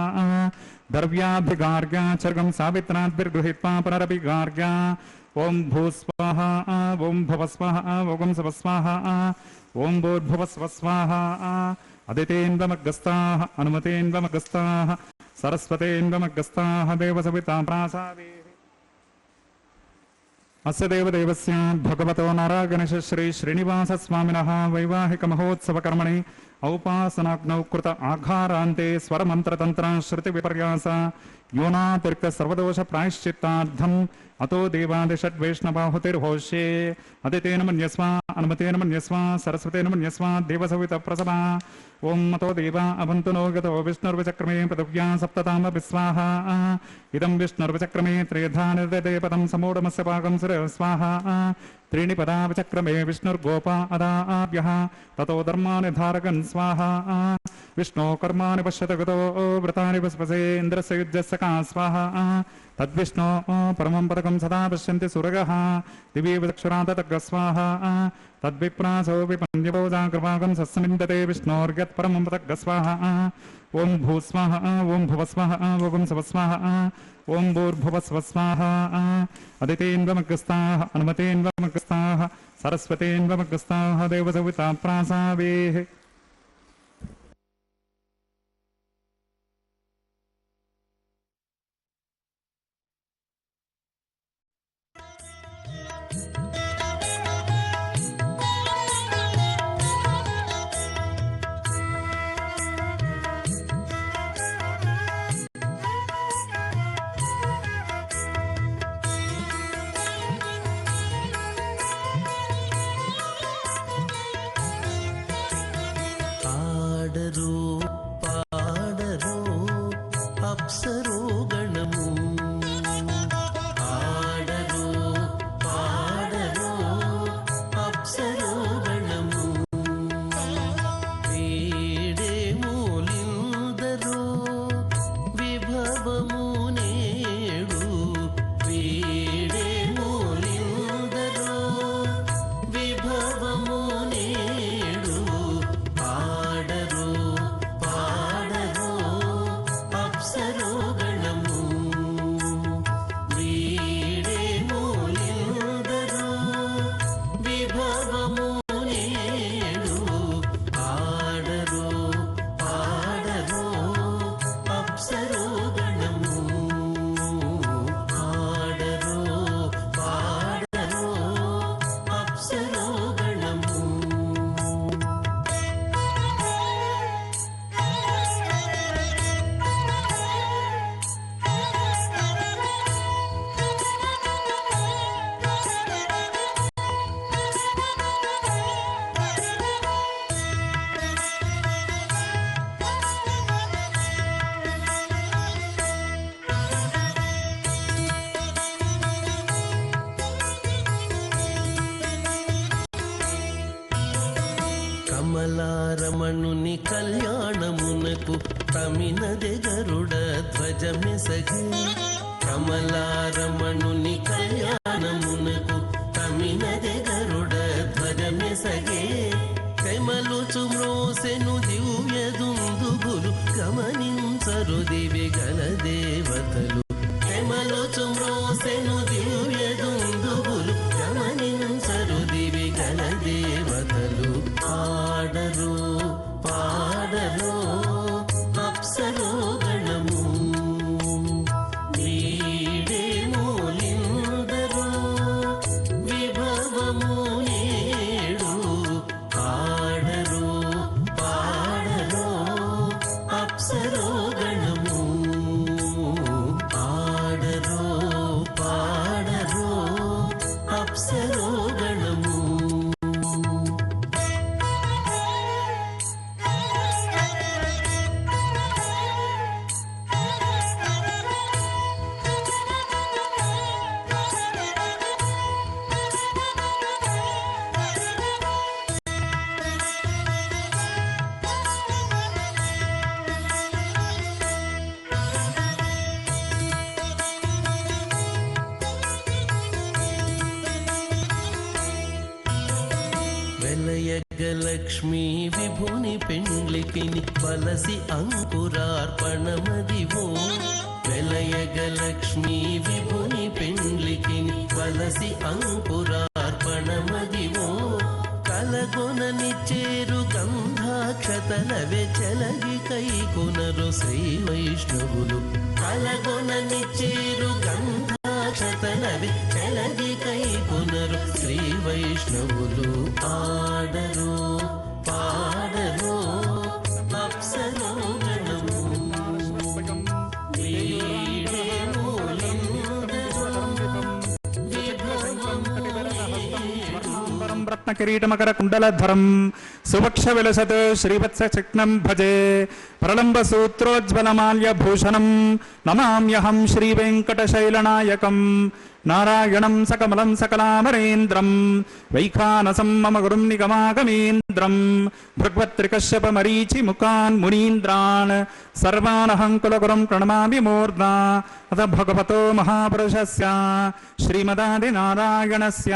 द्रव्याभिगार्ग्या चर्गं सावित्राद्भिर्गृहीत्वा पुनरभिगार्ग्या ओम भूस्वाहा ओम भवस्वाहा ओम सवस्वाहा ओम भूर्भुवस्वस्वाहा अदितेन्द्वमग्रस्ताः अनुमतेन्द्वमग्रस्ताः सरस्वतेन्द्वमग्रस्ताः देवसविता प्रासादे अस्य देवदेवस्य भगवतो नारायणस्य श्री श्रीनिवास स्वामिनः वैवाहिक महोत्सव कर्मणि औपासनाग्नौ कृत आघारान्ते स्वरमन्त्रतन्त्र श्रुति विपर्यास योनातिरिक्त सर्वदोष प्रायश्चित्तार्थम् अतो देवादिषड्वैष्णवाहुतिर्होष्ये अदितेन मन्यस्वा अनुमतेन मन्यस्वा सरस्वतेन मन्यस्वा देवसविता प्रसभा ओम अतो देवा अभन्तु नो गतो विष्णुर्विचक्रमे पृथिव्या सप्तताम विस्वाहा इदं विष्णुर्विचक्रमे त्रेधा निर्दते पदं समूढमस्य पाकं सुरः स्वाहा त्रीणि पदा विचक्रमे विष्णुर्गोपा अदाभ्यः ततो धर्मानि धारकन् स्वाहा विष्णो कर्माणि पश्यत गतो व्रतानि पुष्पसे इन्द्रस्य युज्यस्य का स्वाहा तद्विष्णो परमं पदकं सदा पश्यन्ति सुरगः दिवि विचक्षुराततग् स्वाहा तद्विप्रासो विपन्यभोजा कृपाकं सस्मिन्दते विष्णोर्यत् परमं पदग् स्वाहा ओम भूस्वाहा ओम भुवस्वाहा ओम सवस्वाहा ओम भूर्भुवस्वस्वाहा अदितेन्द्वमग्रस्ताः अनुमतेन्द्वमग्रस्ताः सरस्वतेन्द्वमग्रस्ताः देवसविता प्रासादेः కమలారమణుని కళ్యాణమునకు తమినదే గరుడ ధ్వజమెసగే కమలారమణుని కళ్యాణమునకు తమినదే గరుడ ధ్వజమెసగే తెమలుచు మ్రోసెను దివ్య దుందుగులు గమనించరు దివి గల దేవతలు తెమలుచు మ్రోసెను దివ్య దుందుగులు గమనించరు దివి గల దేవతలు పాడరు పాడరు వెలయగలక్ష్మీ విభుని పెండ్లికిని వలసి అంకురార్పణమదివో వెలయగలక్ష్మీ విభుని పెండ్లికిని వలసి అంకురార్పణమదివో కలగొనని చేరు గంధాక్షతలవే చెలగి కైకొనరు శ్రీ వైష్ణవులు కలగొనని చేరు గంధాక్షతలవే చెలగి కైకొనరు శ్రీ వైష్ణవులు ఆడరు పాడరు అప్సరో గణము రత్నకిరీటమకర కుండలధరం సువక్ష విలసత్ శ్రీవత్స చిక్నం భజే ప్రలంబ సూత్రోజ్వలమాల్య భూషణం నమామ్యహం శ్రీ వెంకటశైలనాయకం నారాయణం సకమలం సకలామరేంద్రం వైఖానసం మమ గురుం నిగమాగమేంద్రం భృగ్వత్రికశ్యప మరీచి ముఖాన్ మునీంద్రాన్ సర్వానహం కులగురుం ప్రణమామి మూర్ధ్నా అత భగవతో మహాపురుషస్య శ్రీమదాది నారాయణస్య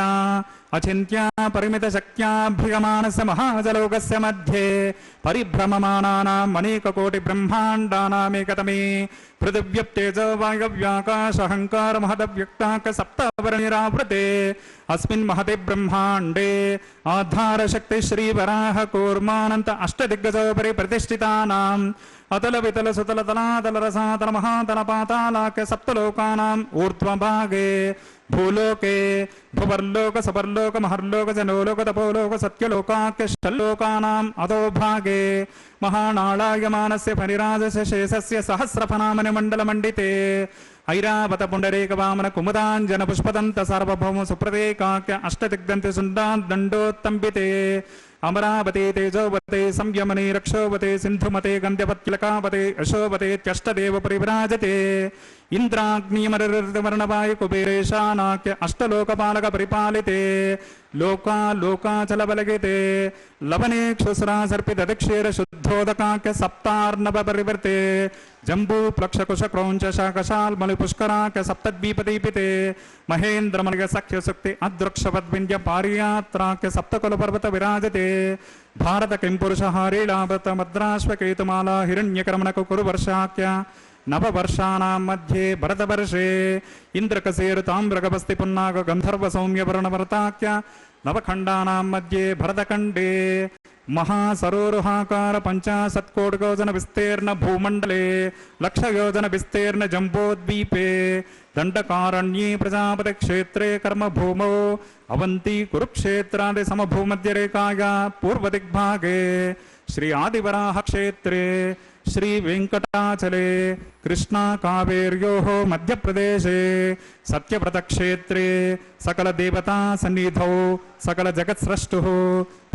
అచింత్యా పరిమిత శక్త్యాభ్యుగమానస్య మహాజలోకస్య మధ్యే పరిభ్రమమానానాం అనేక కోటి బ్రహ్మాండానామేకతమే పృథివ్యప్తేజో వాయవ్యాకాశహంకార మహదవ్యక్తాక సప్తవర్ణిరావృతే అస్మిన్ మహతే బ్రహ్మాండే ఆధారశక్తి శ్రీవరాహ కూర్మానంత అష్టదిగ్గజోపరి ప్రతిష్ఠితానాం అతల వితల సుతల తలాతల రసాతల మహాతల పాతాళాఖ్య సప్తలోకానాం ఊర్ధ్వభాగే భూలోకే భువర్లోక సపర్లోక మహర్లోక జనోలోక తపోలోక సత్యలోకాఖ్య షల్లోకానాం అధోభాగే మహానాళాయమానస్య పరిరాజస్య శేషస్య సహస్రఫనామని మండలమండితే ఐరావత పుండరీక వామన కుముదాంజన పుష్పదంత సార్వభౌమ సుప్రదేకాఖ్య అష్టదిగ్దంతి సుండాన్ దండోత్తంబితే అమరావతే తేజోవతే సంయమనే రక్షోవతే సింధుమతే గంధ్యపత్లకావతే యశోవతే త్యష్టదేవ పరివిరాజతే ఇంద్రాగ్నిమరవర్ణవాయు కుబేరేశానాఖ్య అష్టలోకపాలక పరిపాలితే లోకా లోకాచలబలగితే లవనే క్షుస్రా సర్పిత దక్షేర శుద్ధోదకాఖ్య సప్తార్ణవ పరివర్తే జంబూ ప్లక్ష కుశ క్రౌంచ శాకశాల్మలి పుష్కరాఖ్య సప్తద్వీపదీపితే మహేంద్రమలిగ సఖ్య సుక్తి అదృక్షవద్వింధ్య పారియాత్రాఖ్య సప్తకుల పర్వత విరాజతే భారత కింపురుష హారీళావత మద్రాశ్వకేతుమాలా హిరణ్యకర్మణకు కురు వర్షాఖ్య నవవర్షాణం మధ్యే భరతవర్షే ఇంద్రకసేరు తామ్రగపస్తి పున్నాగ గంధర్వ సౌమ్యవర్ణవర్తాఖ్య నవఖండానాం మధ్యే భరతఖండే మహాసరోరుహాకార పంచాశత్కోటియోజన విస్తీర్ణ భూమండలే లక్షయోజన విస్తీర్ణ జంబోద్వీపే దండకారణ్యే ప్రజాపతి క్షేత్రే కర్మభూమౌ అవంతి కురుక్షేత్రాది సమభూమధ్యరేఖాయా పూర్వదిగ్భాగే శ్రీ ఆదివరాహ క్షేత్రే శ్రీ వెంకటాచలే కృష్ణా కావేర్యోః మధ్యప్రదేశే సత్యవ్రతక్షేత్రే సకల దేవతా సన్నిధౌ సకల జగత్స్రష్టుః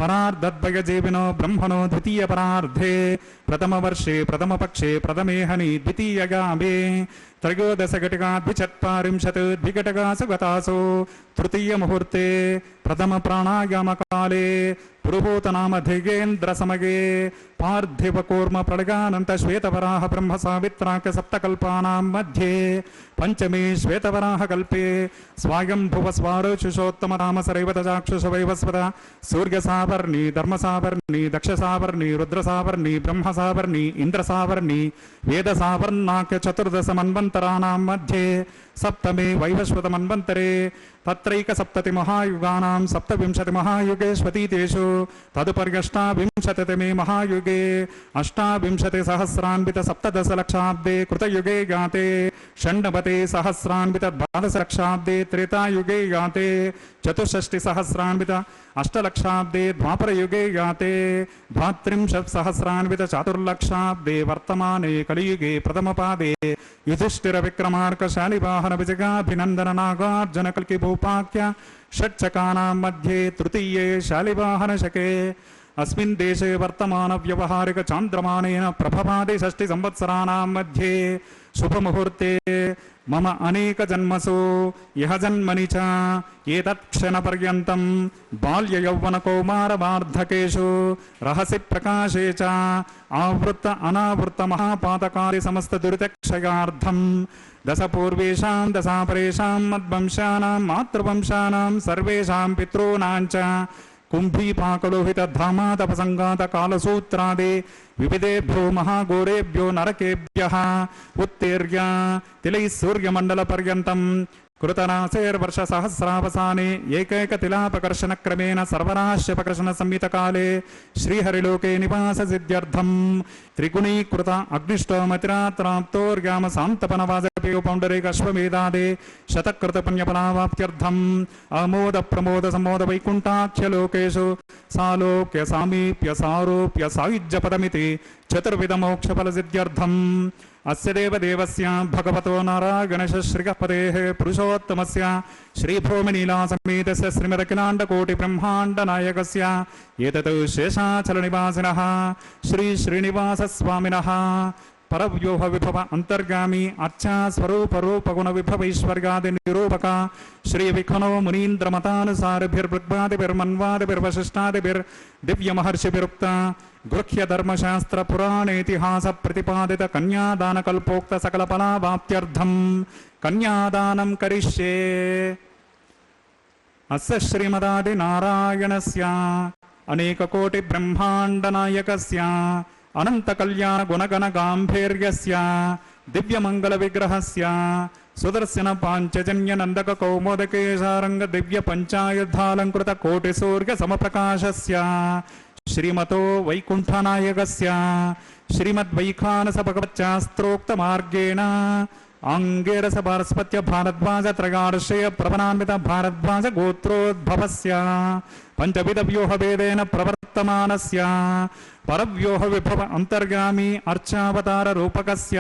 పరార్ధద్వయజీవినో బ్రహ్మణో ద్వితీయ పరార్ధే ప్రథమవర్షే ప్రథమపక్షే ప్రథమేహని ద్వితీయగామే త్రయోదశఘటికా ద్విచత్వారింశత్ ద్విఘటకాసు గతాసు తృతీయ ముహూర్తే ప్రథమ ప్రాణాయామకాలే పురుహూతనామధిగేంద్ర సమగే పార్థివ కూర్మ ప్రళగానంత శ్వేతవరాహ బ్రహ్మ సావిత్రాఖ్య సప్తకల్పానాం మధ్యే పంచమే శ్వేతవరాహ కల్పే స్వాయంభువ స్వారోచుషోత్తమ రామ సరైవత చాక్షుష వైవస్వత సూర్యసావర్ణి ధర్మసావర్ణి దక్షసావర్ణి రుద్రసావర్ణి బ్రహ్మసావర్ణి ఇంద్రసావర్ణి వేదసావర్ణాఖ్య చతుర్దశ మన్వంతరాణాం మధ్యే సప్తమే వైవస్వత మన్వంతరే తత్రైక సప్తతి మహాయుగానాం సప్తవింశతి మహాయుగేష్వతీతేషు తదుపర్యష్టావింశతితమే మహాయుగే అష్టావింశతి సహస్రాన్విత సప్తదశలక్షాబ్దే కృతయుగే గాతే షण्णवते सहस्रान्वित द्वादशलक्षाब्दे त्रेतायुगे याते चतुष्षष्टि सहस्रान्वित अष्टलक्षाब्दे द्वापरयुगे याते द्वात्रिंशत् सहस्रान्वित चातुर्लक्षाब्दे वर्तमाने कलियुगे प्रथमपादे युधिष्ठिर विक्रमार्क शालिवाहन विजयाभिनन्दन नागार्जुन कल्कि भूपाख्य षट्चकानां मध्ये तृतीये शालिवाहन शके अस्मिन् देशे वर्तमान व्यवहारिक चान्द्रमानेन प्रभवादि षष्टि संवत्सराणां मध्ये शुभमुहूर्ते मम अनेक जन्मसु यह जन्मनि च एतत् क्षणपर्यन्तं बाल्ययौवनकौमारवार्धकेषु रहसि प्रकाशे च आवृत्त अनावृत्त महापातकारि समस्त दुरितक्षयार्थं दश पूर्वेषां दशापरेषां मद्वंशानां मातृवंशानां सर्वेषां पितॄणां च कुंभीपाकलोहित धामातपसंगात कालसूत्रादे विविधेभ्यो महाघोरेभ्यो नरकेभ्यः उत्तीर्य तिलैः सूर्यमण्डलपर्यन्तम् कृतनासेर्वर्षसहस्रावसाने एकैकतिलापकर्षणक्रमेण सर्वराश्यपकर्षणसंहितकाले श्रीहरिलोके निवाससिद्ध्यर्थम् त्रिगुणीकृत अग्निष्टोमतिरात्राप्तोर्याम सान्तपनवाजपेयो पौण्डरीकश्वमेधादे शतकृतपुण्यफलावाप्त्यर्थम् आमोदप्रमोदसमोदवैकुण्ठाख्यलोकेषु सालोक्य सामीप्य सारोप्य सायुज्यपदमिति चतुर्विधमोक्षफलसिद्ध्यर्थम् अस्य देवदेवस्य भगवतो नारायणस्य श्रीगणपतेः पुरुषोत्तमस्य श्रीभूमिनीलासमेतस्य श्रीमदखिलाण्डकोटिब्रह्माण्डनायकस्य एतत् शेषाचलनिवासिनः श्रीश्रीनिवासस्वामिनः परव्योह विभव अंतर्गामी अच्छा स्वरूप रूप गुण विभव ऐश्वर्यादि निरूपक श्री विखनो मुनीन्द्र मतानुसारिभिर्मन्वादिभिर्वशिष्टादिभिर्दिव्य महर्षिभिरुक्त गृह्य धर्मशास्त्र पुराण इतिहास प्रतिपादित कन्यादान कल्पोक्त सकल फलावाप्त्यर्थम कन्यादानं करिष्ये। अस्य श्रीमदादि नारायणस्य अनेक कोटि ब्रह्मांड नायकस्य अनंत कल्याण गुणगण गांभीर्यस्य दिव्य मंगल विग्रहस्य सुदर्शन पांचजन्य नंदक कौमोदकेशारंग दिव्य पंचायुधालंकृत कोटि सूर्य समप्रकाशस्य श्रीमतो वैकुंठनायकस्य श्रीमद्वैखानस भगवच्चास्त्रोक्त मार्गेण आंगेरस भारस्पत्य भारद्वाज त्रगार्षय प्रवनान्वित भारद्वाज गोत्रोद्भवस्य पंचविध व्यूह वेदेन प्रवर्तमानस्य परव्योह विभव अंतर्गामी अर्चावतार रूपकस्य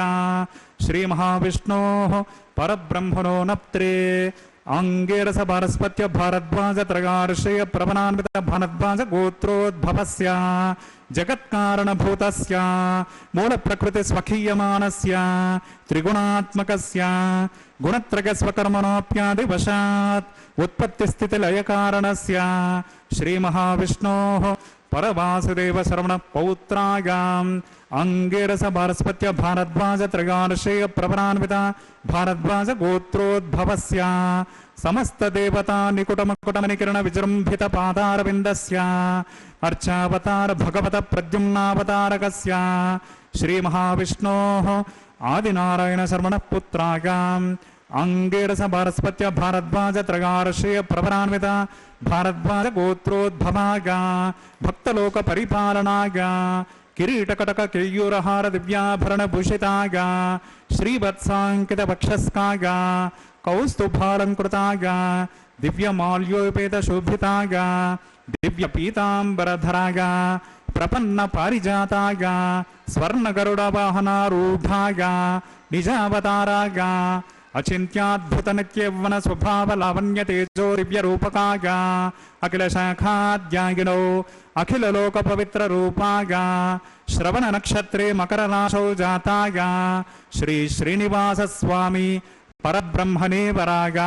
श्री महाविष्णोः परब्रह्मणो नप्त्रे आंगेरस भारस्पत्य भारद्वाज त्रगार्षय प्रवनान्वित भारद्वाज गोत्रोद्भवस्य जगत्कारणभूतस्य मूल प्रकृति स्वकीयमानस्य त्रिगुणात्मकस्य गुणत्रय स्वकर्मणोऽप्यादिवशात् उत्पत्ति स्थिति लय कारणस्य श्री महाविष्णोः परवासुदेव शरवण पौत्रायाम् अंगेरस भारस्पत्य भारद्वाज त्रगार्षेय प्रवरान्वित भारद्वाज गोत्रोद्भवस्य समस्त देवता निकुटमकुटम निकिरण विजृंभित पादारविन्दस्य अर्चावतार भगवत प्रद्युम्नावतारकस्य श्री महाविष्णोः आदिनारायण शर्मण पुत्रायाम् अंगेरस भारस्पत्य भारद्वाज त्रगार्षेय प्रवरान्वित भारद्वाज गोत्रोद्भवाय भक्तलोक परिपालनाय किरीटकटक केयूरहार दिव्याभरण भूषिताय श्रीवत्सांकित वक्षस्काय कौस्तुभालंकृताय दिव्य माल्योपेत शोभिताय दिव्य पीतांबरधराय प्रपन्न पारिजाताय स्वर्ण गरुड़ वाहनारूढ़ाय निजावताराय अचिंत्याद्भुत नित्यवन स्वभाव लावण्य तेजो दिव्य रूपकाय अखिल शाखाद्यागिनो अखिल लोक पवित्र रूपाय श्रवण नक्षत्रे मकर राशौ जाताय श्री श्रीनिवास स्वामी परब्रह्मणे वराय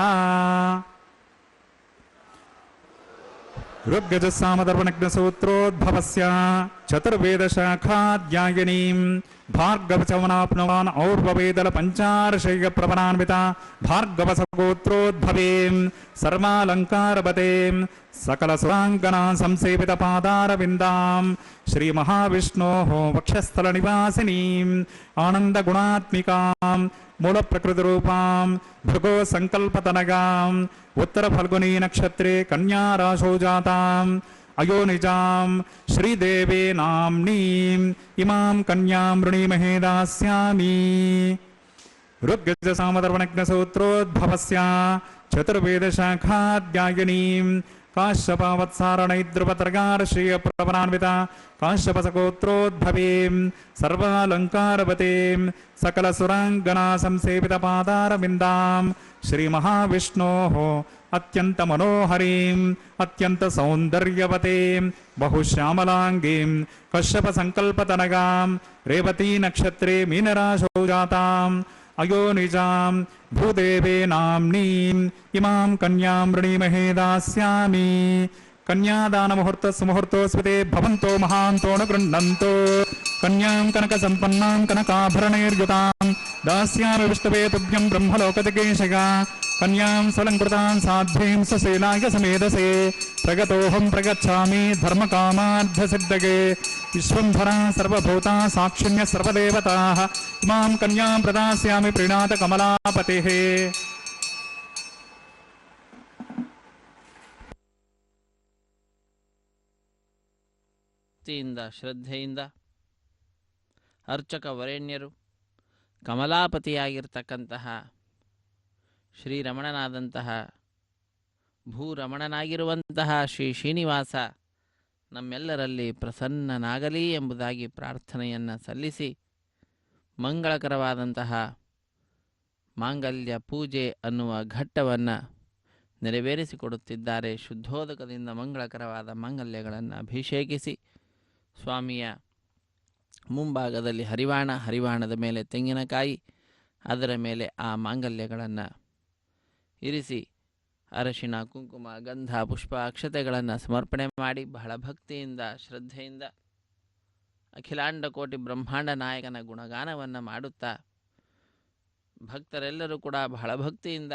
ऋग्यज सामदर्पणग्नसूत्रोद्भवस्य चतुर्वेद शाखाध्यायिनीं भार्गवचवनाप्नवान् और्ववेदल पंचार्षेय प्रवरान्विता भार्गवसगोत्रोद्भवें सर्वालंकारवतें सकल सुरांगना संसेवित पादारविन्दां श्री महाविष्णोः वक्षस्थल निवासिनीं आनंद गुणात्मिकां मूल प्रकृति रूपां भृगो संकल्पतनगां उत्तर फल्गुनी नक्षत्रे कन्या राशौ जातां अयोनिजां श्रीदेवे नाम्नीं इमां कन्यां वृणीमहे दास्यामि। ऋग्यज सामदर्पणग्नसूत्रोद्भवस्य चतुर्वेद शाखाध्यायिनीं काश्यपावत्सारणैद्रुपत्रगार्षीय प्रवरान्विता काश्यपसगोत्रोद्भवें सर्वालंकारवतें सकल सुरांगना संसेवित पादारविन्दां श्री महाविष्णोः अत्यंत मनोहरीं अत्यंत सौंदर्यवतीं बहुश्यामलांगीं कश्यप संकल्पतनगां रेवती नक्षत्रे मीनराशौ जातां अयोनिजां भूदेवे नाम्नीं इमां कन्यां वृणीमहे दास्यामि। कन्यादान मुहूर्त सुमुहूर्तोस्मिते भवन्तो महान्तो न गृह्णन्तो कन्यां कनक संपन्नां कनकाभरणैर्युतां दास्यामि विष्णवे तुभ्यं ब्रह्मलोकदिगेशगा कन्यां सलङ्कृतां साध्वीं सशैलाय समेधसे प्रगतोऽहं प्रगच्छामि धर्मकामार्थसिद्धये विश्वम्भरा सर्वभूता साक्षिण्यः सर्वदेवताः इमां कन्यां प्रदास्यामि प्रीणात कमलापतेः ಭಕ್ತಿಯಿಂದ ಶ್ರದ್ಧೆಯಿಂದ ಅರ್ಚಕ ವರೇಣ್ಯರು ಕಮಲಾಪತಿಯಾಗಿರ್ತಕ್ಕಂತಹ ಶ್ರೀರಮಣನಾದಂತಹ ಭೂರಮಣನಾಗಿರುವಂತಹ ಶ್ರೀ ಶ್ರೀನಿವಾಸ ನಮ್ಮೆಲ್ಲರಲ್ಲಿ ಪ್ರಸನ್ನನಾಗಲಿ ಎಂಬುದಾಗಿ ಪ್ರಾರ್ಥನೆಯನ್ನು ಸಲ್ಲಿಸಿ ಮಂಗಳಕರವಾದಂತಹ ಮಾಂಗಲ್ಯ ಪೂಜೆ ಅನ್ನುವ ಘಟ್ಟವನ್ನು ನೆರವೇರಿಸಿಕೊಡುತ್ತಿದ್ದಾರೆ. ಶುದ್ಧೋದಕದಿಂದ ಮಂಗಳಕರವಾದ ಮಾಂಗಲ್ಯಗಳನ್ನು ಅಭಿಷೇಕಿಸಿ ಸ್ವಾಮಿಯ ಮುಂಭಾಗದಲ್ಲಿ ಹರಿವಾಣದ ಮೇಲೆ ತೆಂಗಿನಕಾಯಿ, ಅದರ ಮೇಲೆ ಆ ಮಾಂಗಲ್ಯಗಳನ್ನು ಇರಿಸಿ ಅರಶಿನ, ಕುಂಕುಮ, ಗಂಧ, ಪುಷ್ಪ, ಅಕ್ಷತೆಗಳನ್ನು ಸಮರ್ಪಣೆ ಮಾಡಿ ಬಹಳ ಭಕ್ತಿಯಿಂದ ಶ್ರದ್ಧೆಯಿಂದ ಅಖಿಲಾಂಡ ಕೋಟಿ ಬ್ರಹ್ಮಾಂಡ ನಾಯಕನ ಗುಣಗಾನವನ್ನು ಮಾಡುತ್ತಾ ಭಕ್ತರೆಲ್ಲರೂ ಕೂಡ ಬಹಳ ಭಕ್ತಿಯಿಂದ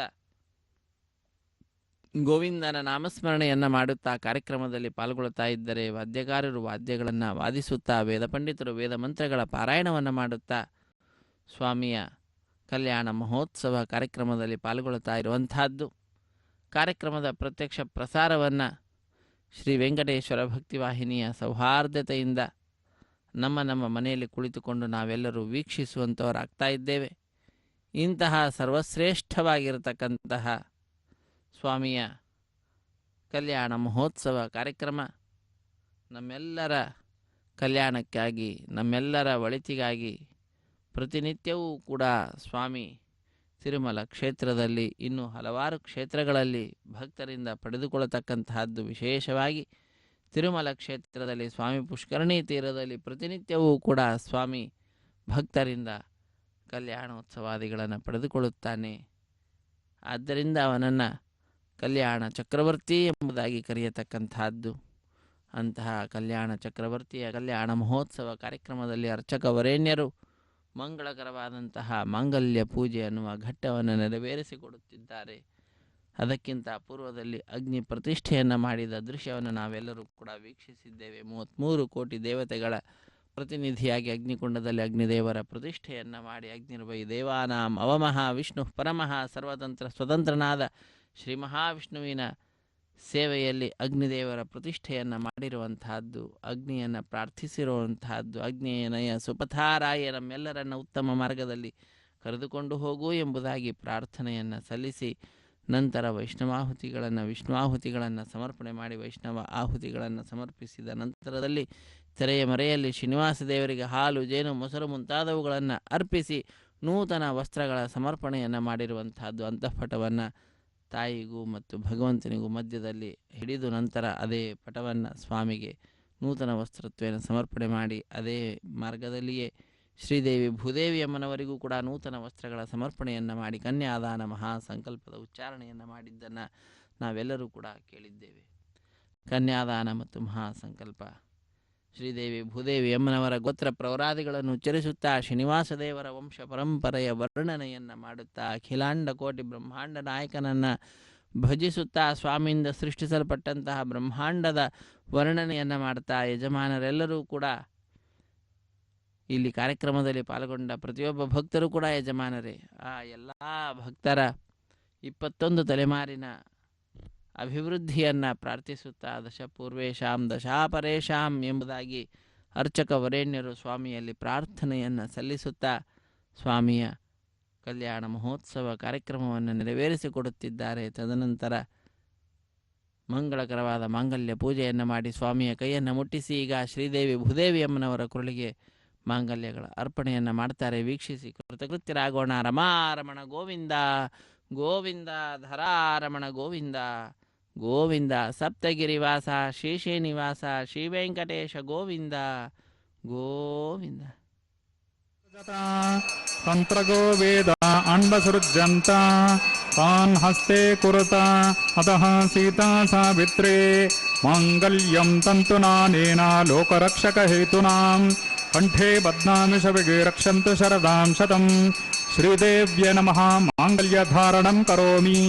ಗೋವಿಂದನ ನಾಮಸ್ಮರಣೆಯನ್ನು ಮಾಡುತ್ತಾ ಕಾರ್ಯಕ್ರಮದಲ್ಲಿ ಪಾಲ್ಗೊಳ್ಳುತ್ತಾ ಇದ್ದರೆ ವಾದ್ಯಗಾರರು ವಾದ್ಯಗಳನ್ನು ವಾದಿಸುತ್ತಾ ವೇದ ಪಂಡಿತರು ವೇದ ಮಂತ್ರಗಳ ಪಾರಾಯಣವನ್ನು ಮಾಡುತ್ತಾ ಸ್ವಾಮಿಯ ಕಲ್ಯಾಣ ಮಹೋತ್ಸವ ಕಾರ್ಯಕ್ರಮದಲ್ಲಿ ಪಾಲ್ಗೊಳ್ಳುತ್ತಾ ಇರುವಂತಹದ್ದು. ಕಾರ್ಯಕ್ರಮದ ಪ್ರತ್ಯಕ್ಷ ಪ್ರಸಾರವನ್ನು ಶ್ರೀ ವೆಂಕಟೇಶ್ವರ ಭಕ್ತಿವಾಹಿನಿಯ ಸೌಹಾರ್ದತೆಯಿಂದ ನಮ್ಮ ಮನೆಯಲ್ಲಿ ಕುಳಿತುಕೊಂಡು ನಾವೆಲ್ಲರೂ ವೀಕ್ಷಿಸುವಂಥವರಾಗ್ತಾ ಇದ್ದೇವೆ. ಇಂತಹ ಸರ್ವಶ್ರೇಷ್ಠವಾಗಿರತಕ್ಕಂತಹ ಸ್ವಾಮಿಯ ಕಲ್ಯಾಣ ಮಹೋತ್ಸವ ಕಾರ್ಯಕ್ರಮ ನಮ್ಮೆಲ್ಲರ ಕಲ್ಯಾಣಕ್ಕಾಗಿ, ನಮ್ಮೆಲ್ಲರ ಒಳಿತಿಗಾಗಿ ಪ್ರತಿನಿತ್ಯವೂ ಕೂಡ ಸ್ವಾಮಿ ತಿರುಮಲ ಕ್ಷೇತ್ರದಲ್ಲಿ ಇನ್ನೂ ಹಲವಾರು ಕ್ಷೇತ್ರಗಳಲ್ಲಿ ಭಕ್ತರಿಂದ ಪಡೆದುಕೊಳ್ಳತಕ್ಕಂತಹದ್ದು. ವಿಶೇಷವಾಗಿ ತಿರುಮಲ ಕ್ಷೇತ್ರದಲ್ಲಿ ಸ್ವಾಮಿ ಪುಷ್ಕರಣಿ ತೀರದಲ್ಲಿ ಪ್ರತಿನಿತ್ಯವೂ ಕೂಡ ಸ್ವಾಮಿ ಭಕ್ತರಿಂದ ಕಲ್ಯಾಣೋತ್ಸವಾದಿಗಳನ್ನು ಪಡೆದುಕೊಳ್ಳುತ್ತಾನೆ. ಆದ್ದರಿಂದ ಅವನನ್ನು ಕಲ್ಯಾಣ ಚಕ್ರವರ್ತಿ ಎಂಬುದಾಗಿ ಕರೆಯತಕ್ಕಂತಹದ್ದು. ಅಂತಹ ಕಲ್ಯಾಣ ಚಕ್ರವರ್ತಿಯ ಕಲ್ಯಾಣ ಮಹೋತ್ಸವ ಕಾರ್ಯಕ್ರಮದಲ್ಲಿ ಅರ್ಚಕ ವರೇಣ್ಯರು ಮಂಗಳಕರವಾದಂತಹ ಮಾಂಗಲ್ಯ ಪೂಜೆ ಅನ್ನುವ ಘಟ್ಟವನ್ನು ನೆರವೇರಿಸಿಕೊಡುತ್ತಿದ್ದಾರೆ. ಅದಕ್ಕಿಂತ ಪೂರ್ವದಲ್ಲಿ ಅಗ್ನಿ ಪ್ರತಿಷ್ಠೆಯನ್ನು ಮಾಡಿದ ದೃಶ್ಯವನ್ನು ನಾವೆಲ್ಲರೂ ಕೂಡ ವೀಕ್ಷಿಸಿದ್ದೇವೆ. 33 ಕೋಟಿ ದೇವತೆಗಳ ಪ್ರತಿನಿಧಿಯಾಗಿ ಅಗ್ನಿಕುಂಡದಲ್ಲಿ ಅಗ್ನಿದೇವರ ಪ್ರತಿಷ್ಠೆಯನ್ನು ಮಾಡಿ ಅಗ್ನಿರ್ವೈ ದೇವಾನಾಂ ಅವಮಃ ವಿಷ್ಣು ಪರಮಃ ಸರ್ವತಂತ್ರ ಸ್ವತಂತ್ರನಾದ ಶ್ರೀ ಮಹಾವಿಷ್ಣುವಿನ ಸೇವೆಯಲ್ಲಿ ಅಗ್ನಿದೇವರ ಪ್ರತಿಷ್ಠೆಯನ್ನು ಮಾಡಿರುವಂತಹದ್ದು, ಅಗ್ನಿಯನ್ನು ಪ್ರಾರ್ಥಿಸಿರುವಂತಹದ್ದು. ಅಗ್ನಿಯನಯ ಸುಪಥಾರಾಯ ನಮ್ಮೆಲ್ಲರನ್ನು ಉತ್ತಮ ಮಾರ್ಗದಲ್ಲಿ ಕರೆದುಕೊಂಡು ಹೋಗು ಎಂಬುದಾಗಿ ಪ್ರಾರ್ಥನೆಯನ್ನು ಸಲ್ಲಿಸಿ ನಂತರ ವಿಷ್ಣುವಾಹುತಿಗಳನ್ನು ಸಮರ್ಪಣೆ ಮಾಡಿ ವೈಷ್ಣವ ಆಹುತಿಗಳನ್ನು ಸಮರ್ಪಿಸಿದ ನಂತರದಲ್ಲಿ ತೆರೆಯ ಮರೆಯಲ್ಲಿ ಶ್ರೀನಿವಾಸ ದೇವರಿಗೆ ಹಾಲು, ಜೇನು, ಮೊಸರು ಮುಂತಾದವುಗಳನ್ನು ಅರ್ಪಿಸಿ ನೂತನ ವಸ್ತ್ರಗಳ ಸಮರ್ಪಣೆಯನ್ನು ಮಾಡಿರುವಂತಹದ್ದು. ಅಂತಃಪಟವನ್ನು ತಾಯಿಗೂ ಮತ್ತು ಭಗವಂತನಿಗೂ ಮಧ್ಯದಲ್ಲಿ ಹಿಡಿದು ನಂತರ ಅದೇ ಪಟವನ್ನು ಸ್ವಾಮಿಗೆ ನೂತನ ವಸ್ತ್ರತ್ವೇನ ಸಮರ್ಪಣೆ ಮಾಡಿ ಅದೇ ಮಾರ್ಗದಲ್ಲಿಯೇ ಶ್ರೀದೇವಿ ಭೂದೇವಿ ಅಮ್ಮನವರಿಗೂ ಕೂಡ ನೂತನ ವಸ್ತ್ರಗಳ ಸಮರ್ಪಣೆಯನ್ನು ಮಾಡಿ ಕನ್ಯಾದಾನ ಮಹಾಸಂಕಲ್ಪದ ಉಚ್ಚಾರಣೆಯನ್ನು ಮಾಡಿದ್ದನ್ನು ನಾವೆಲ್ಲರೂ ಕೂಡ ಕೇಳಿದ್ದೇವೆ. ಕನ್ಯಾದಾನ ಮತ್ತು ಮಹಾಸಂಕಲ್ಪ ಶ್ರೀದೇವಿ ಭೂದೇವಿ ಅಮ್ಮನವರ ಗೋತ್ರ ಪ್ರವರಾದಿಗಳನ್ನು ಉಚ್ಚರಿಸುತ್ತಾ ಶ್ರೀನಿವಾಸ ದೇವರ ವಂಶ ಪರಂಪರೆಯ ವರ್ಣನೆಯನ್ನು ಮಾಡುತ್ತಾ ಅಖಿಲಾಂಡ ಕೋಟಿ ಬ್ರಹ್ಮಾಂಡ ನಾಯಕನನ್ನು ಭಜಿಸುತ್ತಾ ಸ್ವಾಮಿಯಿಂದ ಸೃಷ್ಟಿಸಲ್ಪಟ್ಟಂತಹ ಬ್ರಹ್ಮಾಂಡದ ವರ್ಣನೆಯನ್ನು ಮಾಡ್ತಾ ಯಜಮಾನರೆಲ್ಲರೂ ಕೂಡ ಇಲ್ಲಿ ಕಾರ್ಯಕ್ರಮದಲ್ಲಿ ಪಾಲ್ಗೊಂಡ ಪ್ರತಿಯೊಬ್ಬ ಭಕ್ತರು ಕೂಡ ಯಜಮಾನರೇ. ಆ ಎಲ್ಲ ಭಕ್ತರ 21 ತಲೆಮಾರಿನ ಅಭಿವೃದ್ಧಿಯನ್ನು ಪ್ರಾರ್ಥಿಸುತ್ತಾ ದಶಪೂರ್ವೇಶಾಂ ದಶಾಪರೇಶಾಂ ಎಂಬುದಾಗಿ ಅರ್ಚಕ ವರೇಣ್ಯರು ಸ್ವಾಮಿಯಲ್ಲಿ ಪ್ರಾರ್ಥನೆಯನ್ನು ಸಲ್ಲಿಸುತ್ತಾ ಸ್ವಾಮಿಯ ಕಲ್ಯಾಣ ಮಹೋತ್ಸವ ಕಾರ್ಯಕ್ರಮವನ್ನು ನೆರವೇರಿಸಿಕೊಡುತ್ತಿದ್ದಾರೆ. ತದನಂತರ ಮಂಗಳಕರವಾದ ಮಾಂಗಲ್ಯ ಪೂಜೆಯನ್ನು ಮಾಡಿ ಸ್ವಾಮಿಯ ಕೈಯನ್ನು ಮುಟ್ಟಿಸಿ ಈಗ ಶ್ರೀದೇವಿ ಭೂದೇವಿ ಅಮ್ಮನವರ ಕುರಳಿಗೆ ಮಾಂಗಲ್ಯಗಳ ಅರ್ಪಣೆಯನ್ನು ಮಾಡ್ತಾರೆ. ವೀಕ್ಷಿಸಿ ಕೃತಕೃತ್ಯರಾಗೋಣ. ರಮಾರಮಣ ಗೋವಿಂದ ಗೋವಿಂದ, ಧರಾರಮಣ ಗೋವಿಂದ ಗೋವಿಂದ, ಸಪ್ತಗಿರಿವಾಸ ಶ್ರೀನಿವಾಸ ಶ್ರೀ ವೆಂಕಟೇಶ ಗೋವಿಂದ ಗೋವಿಂದ. ತಂತ್ರಗೋ ವೇದ ಅನ್ವಸೃಜ್ಯಂತ ತಾನ್ ಹಸ್ತೆ ಕುರುತ ಅತಃ ಸೀತಾ ಸಾವಿತ್ರೇ ಮಾಂಗಲ್ಯಂ ತಂತುನಾನೇನ ಲೋಕರಕ್ಷಕ ಹೇತುನಾಂ ಕಂಠೆ ಬದ್ನಾಮಿ ಶವಿಗೆ ರಕ್ಷಂತು ಶರದಾಂ ಶತಂ श्रीदेव्यै नमः माङ्गल्यधारणं करोमि।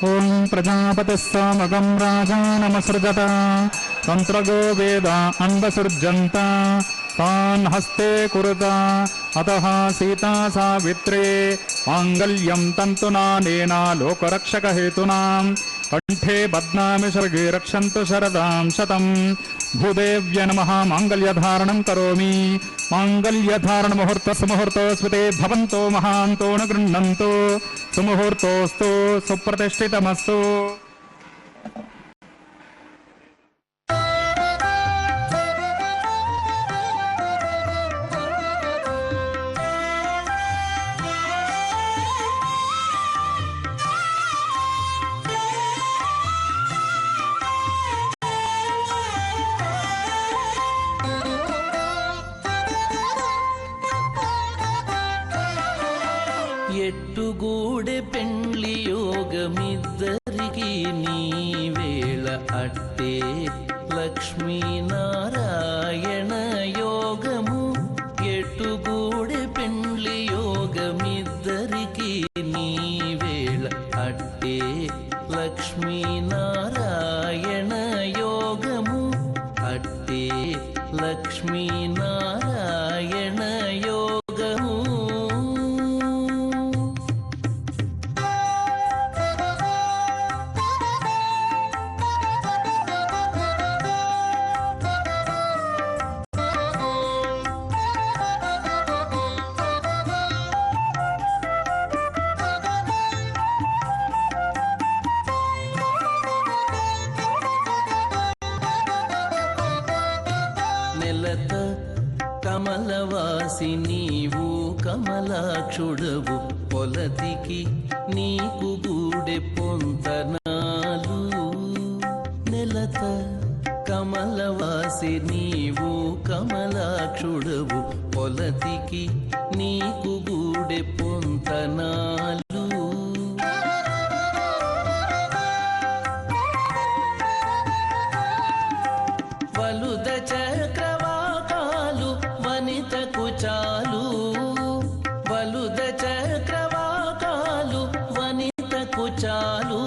ओं प्रजापतिः सामगं राजानमसृजत तन्त्रगो वेद अन्वसृजन्त तान् हस्ते कुरुता अतः सीता सावित्रे माङ्गल्यं तन्तुनानेन लोकरक्षकहेतूनां कंठे बध्नामि सर्गे रक्षन्तु शरदां शतं। भूदेव्यै नमः माङ्गल्यधारणं करोमि। माङ्गल्यधारण मुहूर्तस्मुहूर्तोऽस्मिते भवन्तो महान्तो न गृह्णन्तु सुमुहूर्तोऽस्तु सुप्रतिष्ठितमस्तु। ఎట్టుగూడె పెండ్లి యోగమిద్దరికి నీ వేళ అట్టే లక్ష్మీనారాయణ యోగము. ఎట్టుగూడె పెండ్లి యోగమిద్దరికి నీ వేళ అట్టే లక్ష్మీనారాయణ యోగము. అట్టే లక్ష్మీనారాయణ యోగము. నెలత కమలవాసి నీవు కమలాక్షుడవు పొలతికి నీకు గూడె పొంతనాలు. నెలత కమలవాసి నీవు కమలాక్షుడవు పొలతికి నీకు గూడె పొంతనాలు. వలుద చక్రవాకాలు వనితకు చాలు. వలుద చక్రవాకాలు వనితకు చాలు.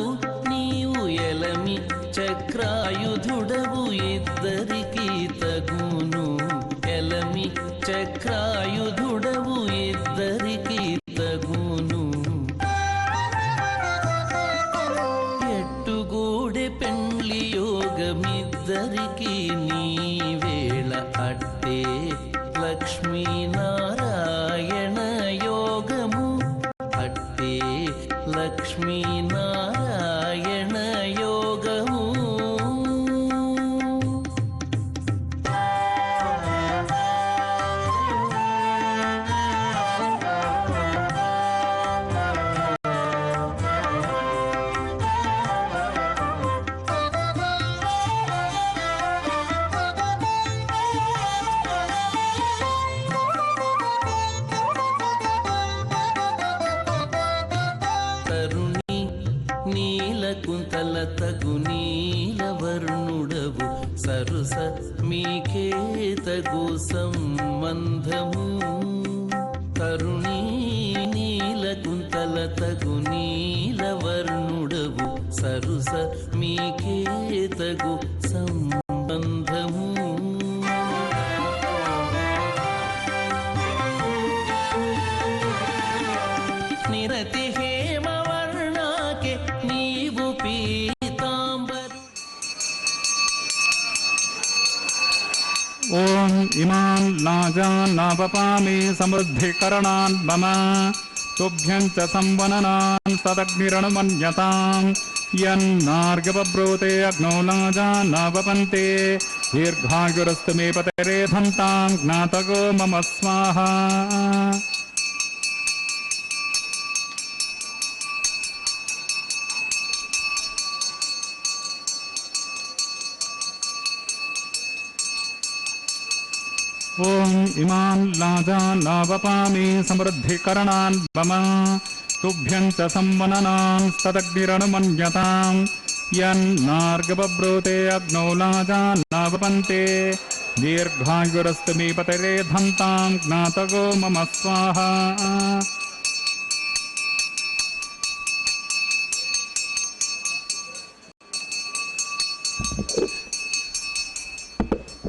నీవు ఎలమి చక్రాయుధుడవు ఇద్దరికి తగును. ఎలమి చక్రాయుధుడవు ఇద్దరికి తగును. ఎట్టుగూడె పెండ్లి యోగమిద్దరికి నీ వేళ అట్టే లక్ష్మీనారాయణ యోగము. అట్టే లక్ష్మీనారాయణ యోగము. తరుణి నీలకుంతల తగు నీలవర్ణుడవు సరుస మీకే తగు సంబంధము. తరుణి నీలకుంతల తగు నీలవర్ణుడవు సరుస మీకే తగు సంబంధము. నిరతి హేమవర్ణాకే నీవు పీతాంబరు. ओम इमान् लाजान् नापपामि समृद्धिकरणान् मम तुभ्यं च संवननान् तदग्निरणमन्यताम् यन्नार्गवब्रूते अग्नौ लाजान् नावपन्ते दीर्घायुरस्तु मे पतिरेधन्तां ज्ञातको मम स्वाहा। ओम इमान् लाजान् नावपामि समृद्धिकरणान् मम तुभ्यं च संवननान् तदग्निरणमन्यताम् यन्नार्गब्रूते अग्नौ लाजान्नावपन्ते दीर्घायुरस्तु मे पतरे धन्तां ज्ञातगो मम स्वाहा।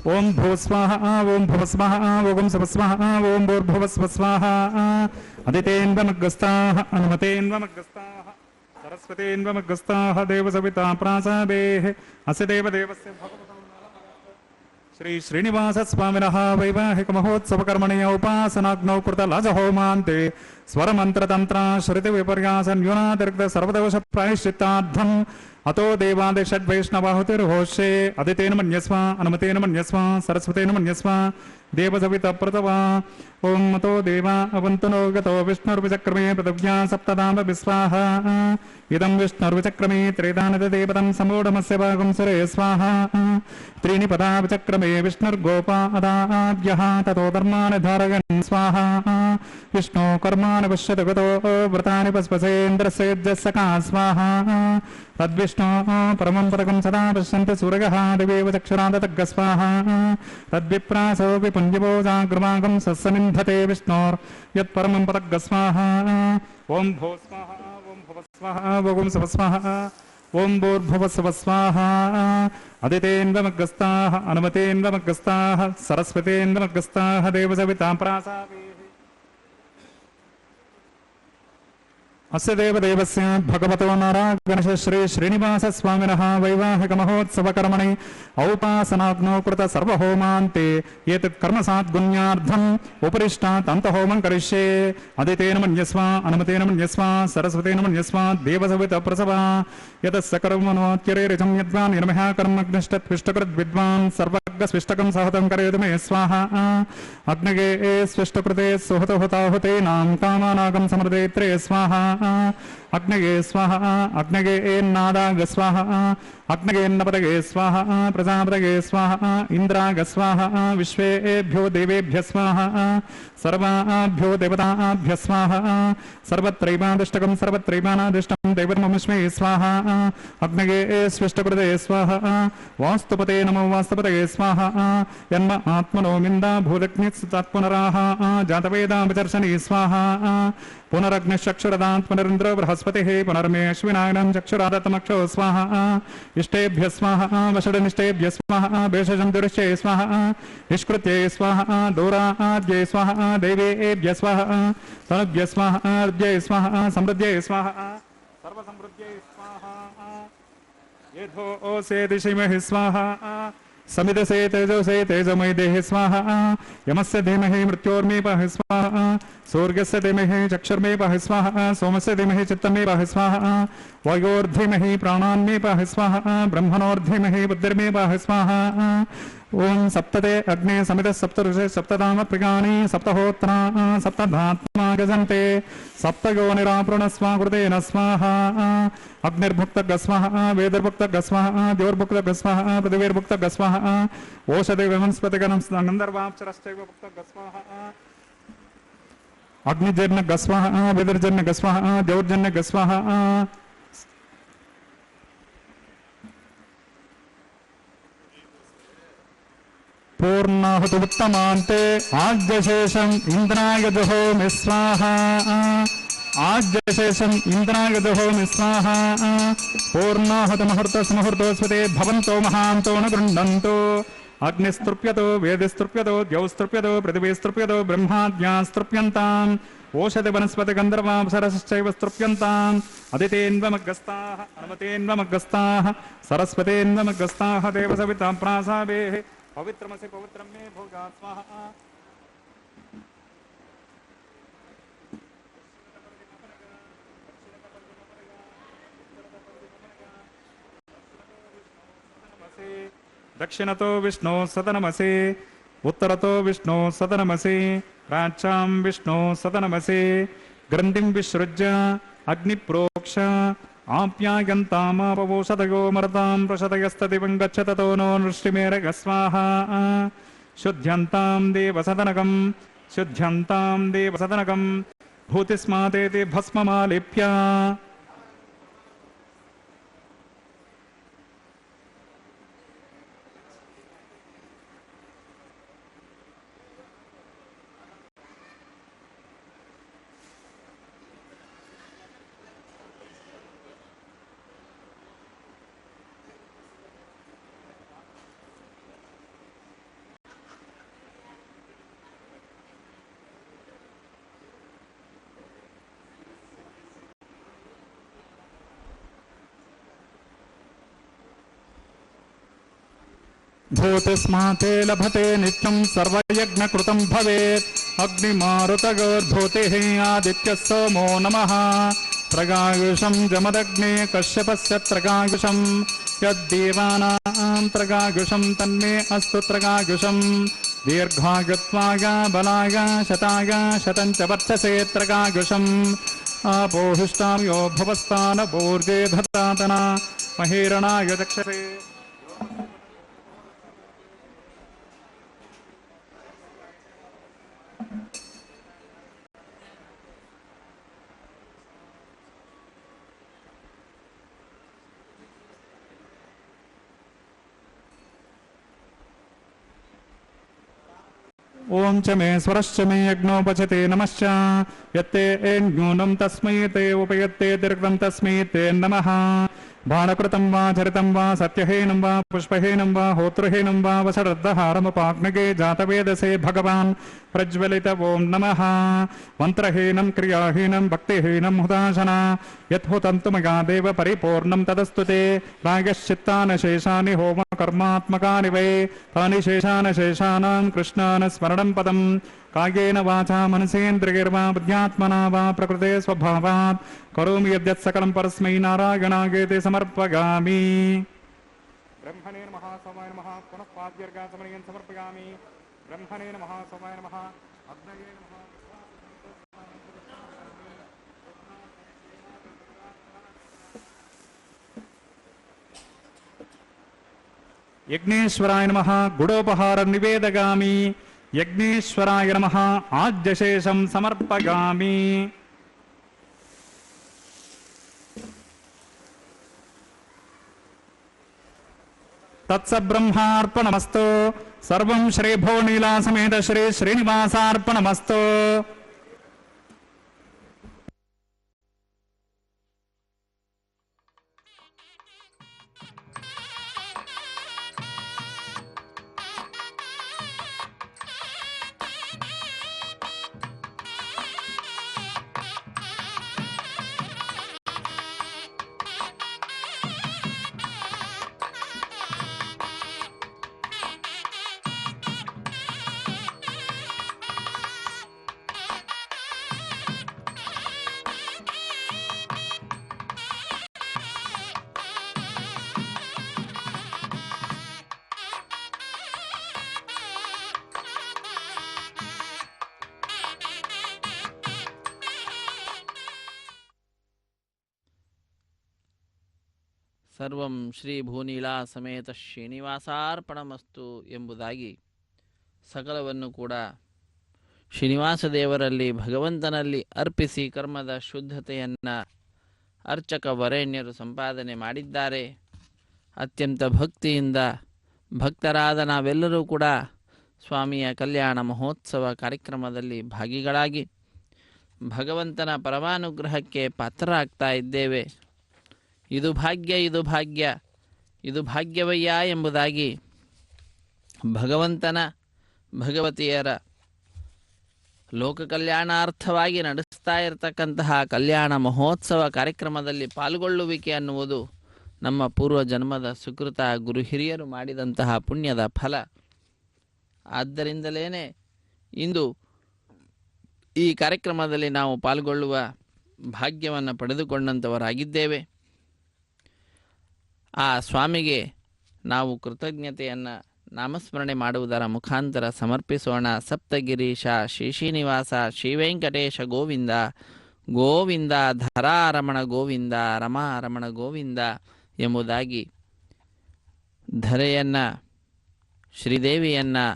ओम भूस्वाहा ओम भवस्वाहा ओम सवस्वाहा ओम भूर्भुवस्वस्वाहा। अदितेन्वमग्रस्ताः अनुमतेन्वमग्रस्ताः सरस्वतेन्वमग्रस्ताः देवसविता प्रासादेः अस्य देवदेवस्य भगवतः श्री श्रीनिवास स्वामिनः वैवाहिक महोत्सवकर्मणि उपासनाग्नौ कृतलजहोमान्ते स्वरमन्त्रतन्त्र श्रुतिविपर्यास न्यूनातिरिक्त सर्वदोष प्रायश्चित्तार्थम् अतो देवादिषड्वैष्णवाहुतिर्होष्ये अदितेन मन्यस्व अनुमतेन मन्यस्व सरस्वतेन मन्यस्व देवसवितप्रतवा। ओम अतो देवा अवन्तनो गतो विष्णुर्विचक्रमे पृथिव्या सप्तदाम विस्वाहा। इदं विष्णुर्विचक्रमे त्रेदानदेवतं समूढमस्य भागं सुरे स्वाहा। त्रीणि पदा विचक्रमे विष्णुर्गोपा अदाद्यः ततो धर्मान् धारयन् स्वाहा। विष्णो कर्मान् पश्यतु गतो व्रतानि पस्पसेन्द्रस्य सखा स्वाहा। तद्विष्णो परमं पदकं सदा पश्यन्ति सूरगः दिवेव चक्षुरादतग्ग स्वाहा। तद्विप्रासोऽपि पुञ्जवो जाग्रमागं सस्सनिन्धते विष्णोर् यत्परमं पदग्ग स्वाहा। ओम भो स्वाहा ओम भव स्वाहा ओम सव स्वाहा ओम भूर्भुवः स्वः स्वाहा। अदितेन्वमग्रस्ताः अनुमतेन्वमग्रस्ताः सरस्वतेन्वमग्रस्ताः देवसविता प्रासादेः अस्य देवदेवस्य भगवतो नारायणस्य श्री श्रीनिवास स्वामिनः वैवाहिक महोत्सवकर्मणि औपासनाग्नौ कृत सर्वहोमान्ते एतत् कर्मसाद्गुण्यार्थम् उपरिष्टात् अन्तहोमं करिष्ये। अदितेन मन्यस्व अनुमतेन मन्यस्व सरस्वतेन मन्यस्व देवसविता प्रसवा। यतस्य कर्मणोऽत्यरेरिचं यद्वान् निर्मः कर्मग्निष्टत्विष्टकृत् विद्वान् सर्वज्ञस्विष्टकं सहतं करेतु मे स्वाहा। अग्नगे स्विष्टकृते सुहतहुताहुतेनां कामानागं समृद्धेत्रे स्वाहा। अग्नगे स्वाहा अग्नगे नादाग स्वाहा अग्नगेन्नपदगे स्वाहा प्रजापतगे स्वाहा इंद्राग स्वाहा विश्वेभ्यो देवेभ्य स्वाहा सर्वाभ्यो देवताभ्य स्वाहा सर्वत्रैवादिष्टकं सर्वत्रैवानादिष्टं दैवमस्मै स्वाहा। अग्नगे स्विष्टकृते स्वाहा वास्तुपते नमो वास्तुपतये स्वाहा। यन्म आत्मनो मिन्दा भूतग्निस्तत्पुनराः जातवेदा विचर्षणी स्वाहा। पुनरग्निश्चक्षुरदात्मनिन्द्रो बृहस्पतिः पुनर्मे अश्विनायनं चक्षुरादत्तमक्षो स्वाहा। इष्टेभ्य स्वाहा वषडनिष्टेभ्य स्वाहा भेषजं दुरिष्ये स्वाहा। निष्कृत्ये स्वाहा दोराद्ये स्वाहा देवेभ्य स्वाहा तनुभ्य स्वाहा अर्घ्ये स्वाहा समृद्ध्ये स्वाहा सर्वसमृद्ध्ये स्वाहा। येधो ओसे दिशिमहि स्वाहा समिदसे तेजोसे तेजमय देहे स्वाहा। यमस्य धीमहि मृत्योर्मे पाहि स्वाहा। सूर्यस्य धीमहि चक्षुर्मे पाहि स्वाहा। सोमस्य धीमहि चित्तमे पाहि स्वाहा। वायोर्धीमहि प्राणान्मे पाहि स्वाहा। ब्रह्मणोर्धीमहि बुद्धिर्मे पाहि स्वाहा। ओम सप्तते अग्ने समित सप्तऋषे सप्तधाम प्रियाणि सप्तहोत्रा सप्तधात्मा गजन्ते सप्तयोनिरापूर्ण स्वाकृतेन स्वाहा। अग्निर्भुक्त स्वाहा वेदर्भुक्त स्वाहा द्योर्भुक्त स्वाहा पृथिवीर्भुक्त स्वाहा ओषधि वनस्पतिगणं गन्धर्वाप्सरश्चैव भुक्त स्वाहा। अग्निजन्य स्वाहा वेदर्जन्य स्वाहा द्योर्जन्य स्वाहा। पूर्णाहुतुत्तमान्ते आज्यशेषम् इन्द्राय जुहोमि स्वाहा। आज्यशेषम् इन्द्राय जुहोमि स्वाहा। पूर्णाहुतमुहूर्तस्मुहूर्तोऽस्मिते भवन्तो महान्तो न गृह्णन्तो। अग्निस्तृप्यतो वेदिस्तृप्यतो द्यौस्तृप्यतो पृथिवीस्तृप्यतो ब्रह्माद्यास्तृप्यन्ताम् ओषधि वनस्पति गन्धर्वाप्सरश्चैव स्तृप्यन्ताम्। अदितेन्वमग्रस्ताः अनुमतेन्वमग्रस्ताः सरस्वतेन्वमग्रस्ताः देवसविता प्रासादेः पवित्रमसि पवित्रं मे भोगा स्वाहा। दक्षिणतो विष्णु सतनमसे उत्तरतो विष्णु सतनमसे प्राच्यां विष्णु सतनमसे ग्रन्थिं विसृज्य अग्निप्रोक्ष आप्यायन्तामापवोषधयो मर्तां प्रशतयस्तदिवं गच्छततो नो नृष्टिमेरग स्वाहा। शुद्ध्यन्तां देवसदनकं शुद्ध्यन्तां देवसदनकं भूतिस्मातेति भस्ममालिप्य भूतिस्माते लभते नित्यं सर्वयज्ञकृतं भवेत् अग्निमारुतगोर्भूतिः आदित्यः सोमो नमः त्रगायुषं जमदग्ने कश्यपस्य त्रगायुषं यद्देवानां त्रगायुषं तन्मे अस्तु त्रगायुषं दीर्घायुत्वाय बलाय शताय शतं च वर्चसे त्रगायुषम् आपोहिष्टां यो भवस्तानपूर्जे धतातना महीरणाय चक्षसे ओम च मे स्वरश्च मे यज्ञोपचते नमश्च यत्ते न्यूनं तस्मै ते उपयत्ते दीर्घं तस्मै ते नमः बाणकृतं वा चरितं वा सत्यहीनं वा पुष्पहीनं वा होतृहीनं वा वसरद्धहारमुपाग्नगे जातवेदसे भगवान् प्रज्वलित ओं नमः मंत्रहीनं क्रियाहीनं भक्तिहीनं हुताशना यत्हुतं तु मया देव परिपूर्णं तदस्तु ते प्रायश्चित्तानि शेषानि होम कर्मात्मकानि वै तानि शेषानां कृष्णान् स्मरणं पदं कायेन वाचा मनसेन्द्रियैर्वा बुद्ध्यात्मना वा प्रकृते स्वभावात् करोमि यद्यत् सकलं परस्मै नारायणायेति समर्पयामि ब्रह्मणे नमः सोमाय नमः पुनः पाद्यर्गाचमनीयं समर्पयामि ब्रह्मणे नमः सोमाय नमः अग्नये नमः यज्ञेश्वराय नमः गुडोपहारं निवेदयामि यज्ञेश्वराय नमः आद्यशेषं समर्पयामि तत्सब्रह्मार्पणमस्तु सर्वं श्री भोनीला समेत श्री श्रीनिवासार्पणमस्तु ಸರ್ವಂ ಶ್ರೀ ಭೂನೀಳಾ ಸಮೇತ ಶ್ರೀನಿವಾಸಾರ್ಪಣಮಸ್ತು ಎಂಬುದಾಗಿ ಸಕಲವನ್ನು ಕೂಡ ಶ್ರೀನಿವಾಸ ದೇವರಲ್ಲಿ ಭಗವಂತನಲ್ಲಿ ಅರ್ಪಿಸಿ ಕರ್ಮದ ಶುದ್ಧತೆಯನ್ನು ಅರ್ಚಕ ವರೇಣ್ಯರು ಸಂಪಾದನೆ ಮಾಡಿದ್ದಾರೆ. ಅತ್ಯಂತ ಭಕ್ತಿಯಿಂದ ಭಕ್ತರಾದ ನಾವೆಲ್ಲರೂ ಕೂಡ ಸ್ವಾಮಿಯ ಕಲ್ಯಾಣ ಮಹೋತ್ಸವ ಕಾರ್ಯಕ್ರಮದಲ್ಲಿ ಭಾಗಿಗಳಾಗಿ ಭಗವಂತನ ಪರಮಾನುಗ್ರಹಕ್ಕೆ ಪಾತ್ರರಾಗ್ತಾ ಇದ್ದೇವೆ. ಇದು ಭಾಗ್ಯ, ಇದು ಭಾಗ್ಯ, ಇದು ಭಾಗ್ಯವಯ್ಯ ಎಂಬುದಾಗಿ ಭಗವಂತನ ಭಗವತಿಯರ ಲೋಕ ಕಲ್ಯಾಣಾರ್ಥವಾಗಿ ನಡೆಸ್ತಾ ಇರತಕ್ಕಂತಹ ಕಲ್ಯಾಣ ಮಹೋತ್ಸವ ಕಾರ್ಯಕ್ರಮದಲ್ಲಿ ಪಾಲ್ಗೊಳ್ಳುವಿಕೆ ಅನ್ನುವುದು ನಮ್ಮ ಪೂರ್ವ ಜನ್ಮದ ಸುಕೃತ ಗುರು ಹಿರಿಯರು ಮಾಡಿದಂತಹ ಪುಣ್ಯದ ಫಲ. ಆದ್ದರಿಂದಲೇ ಇಂದು ಈ ಕಾರ್ಯಕ್ರಮದಲ್ಲಿ ನಾವು ಪಾಲ್ಗೊಳ್ಳುವ ಭಾಗ್ಯವನ್ನು ಪಡೆದುಕೊಂಡಂಥವರಾಗಿದ್ದೇವೆ. ಆ ಸ್ವಾಮಿಗೆ ನಾವು ಕೃತಜ್ಞತೆಯನ್ನು ನಾಮಸ್ಮರಣೆ ಮಾಡುವುದರ ಮುಖಾಂತರ ಸಮರ್ಪಿಸೋಣ. ಸಪ್ತಗಿರೀಶ ಶ್ರೀ ಶ್ರೀನಿವಾಸ ಶ್ರೀವೆಂಕಟೇಶ ಗೋವಿಂದ ಗೋವಿಂದ, ಧರಾರಮಣ ಗೋವಿಂದ, ರಮಾರಮಣ ಗೋವಿಂದ ಎಂಬುದಾಗಿ ಧರೆಯನ್ನು ಶ್ರೀದೇವಿಯನ್ನು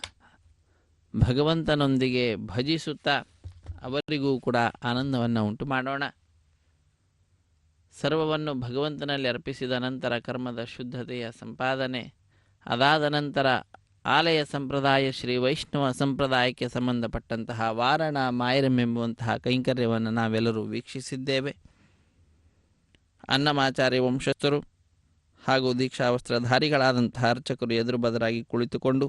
ಭಗವಂತನೊಂದಿಗೆ ಭಜಿಸುತ್ತಾ ಅವರಿಗೂ ಕೂಡ ಆನಂದವನ್ನು ಉಂಟು ಮಾಡೋಣ. ಸರ್ವವನ್ನು ಭಗವಂತನಲ್ಲಿ ಅರ್ಪಿಸಿದ ನಂತರ ಕರ್ಮದ ಶುದ್ಧತೆಯ ಸಂಪಾದನೆ, ಅದಾದ ನಂತರ ಆಲಯ ಸಂಪ್ರದಾಯ ಶ್ರೀ ವೈಷ್ಣವ ಸಂಪ್ರದಾಯಕ್ಕೆ ಸಂಬಂಧಪಟ್ಟಂತಹ ವಾರಣ ಮಾಯರಂ ಎಂಬುವಂತಹ ಕೈಂಕರ್ಯವನ್ನು ನಾವೆಲ್ಲರೂ ವೀಕ್ಷಿಸಿದ್ದೇವೆ. ಅನ್ನಮಾಚಾರ್ಯ ವಂಶಸ್ಥರು ಹಾಗೂ ದೀಕ್ಷಾವಸ್ತ್ರಧಾರಿಗಳಾದಂತಹ ಅರ್ಚಕರು ಎದುರು ಬದರಾಗಿ ಕುಳಿತುಕೊಂಡು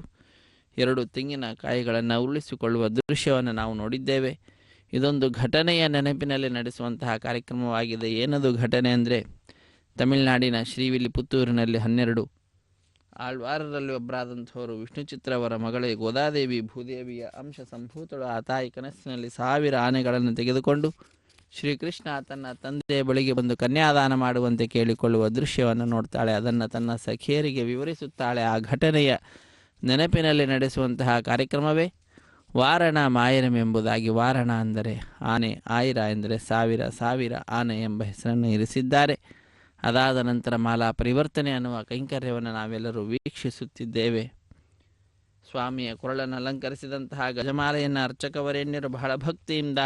2 ತೆಂಗಿನಕಾಯಿಗಳನ್ನು ಉರುಳಿಸಿಕೊಳ್ಳುವ ದೃಶ್ಯವನ್ನು ನಾವು ನೋಡಿದ್ದೇವೆ. ಇದೊಂದು ಘಟನೆಯ ನೆನಪಿನಲ್ಲಿ ನಡೆಸುವಂತಹ ಕಾರ್ಯಕ್ರಮವಾಗಿದೆ. ಏನದು ಘಟನೆ ಅಂದರೆ, ತಮಿಳುನಾಡಿನ ಶ್ರೀವಿಲ್ಲಿಪುತ್ತೂರಿನಲ್ಲಿ 12 ಆಳ್ವಾರರಲ್ಲಿ ಒಬ್ಬರಾದಂಥವರು ವಿಷ್ಣು ಚಿತ್ರವರ ಮಗಳೇ ಗೋದಾದೇವಿ ಭೂದೇವಿಯ ಅಂಶ ಸಂಭೂತಳು. ಆ ತಾಯಿ ಕನಸಿನಲ್ಲಿ 1000 ಆನೆಗಳನ್ನು ತೆಗೆದುಕೊಂಡು ಶ್ರೀಕೃಷ್ಣ ತನ್ನ ತಂದೆಯ ಬಳಿಗೆ ಬಂದು ಕನ್ಯಾದಾನ ಮಾಡುವಂತೆ ಕೇಳಿಕೊಳ್ಳುವ ದೃಶ್ಯವನ್ನು ನೋಡ್ತಾಳೆ. ಅದನ್ನು ತನ್ನ ಸಖಿಯರಿಗೆ ವಿವರಿಸುತ್ತಾಳೆ. ಆ ಘಟನೆಯ ನೆನಪಿನಲ್ಲಿ ನಡೆಸುವಂತಹ ಕಾರ್ಯಕ್ರಮವೇ ವಾರಣ ಮಾಯರಂ ಎಂಬುದಾಗಿ. ವಾರಣ ಅಂದರೆ ಆನೆ, ಆಯಿರ ಎಂದರೆ 1000, 1000 ಆನೆ ಎಂಬ ಹೆಸರನ್ನು ಇರಿಸಿದ್ದಾರೆ. ಅದಾದ ನಂತರ ಮಾಲಾ ಪರಿವರ್ತನೆ ಅನ್ನುವ ಕೈಂಕರ್ಯವನ್ನು ನಾವೆಲ್ಲರೂ ವೀಕ್ಷಿಸುತ್ತಿದ್ದೇವೆ. ಸ್ವಾಮಿಯ ಕೊರಳನ್ನು ಅಲಂಕರಿಸಿದಂತಹ ಗಜಮಾಲೆಯನ್ನು ಅರ್ಚಕವರೇಣ್ಯರು ಬಹಳ ಭಕ್ತಿಯಿಂದ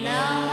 Now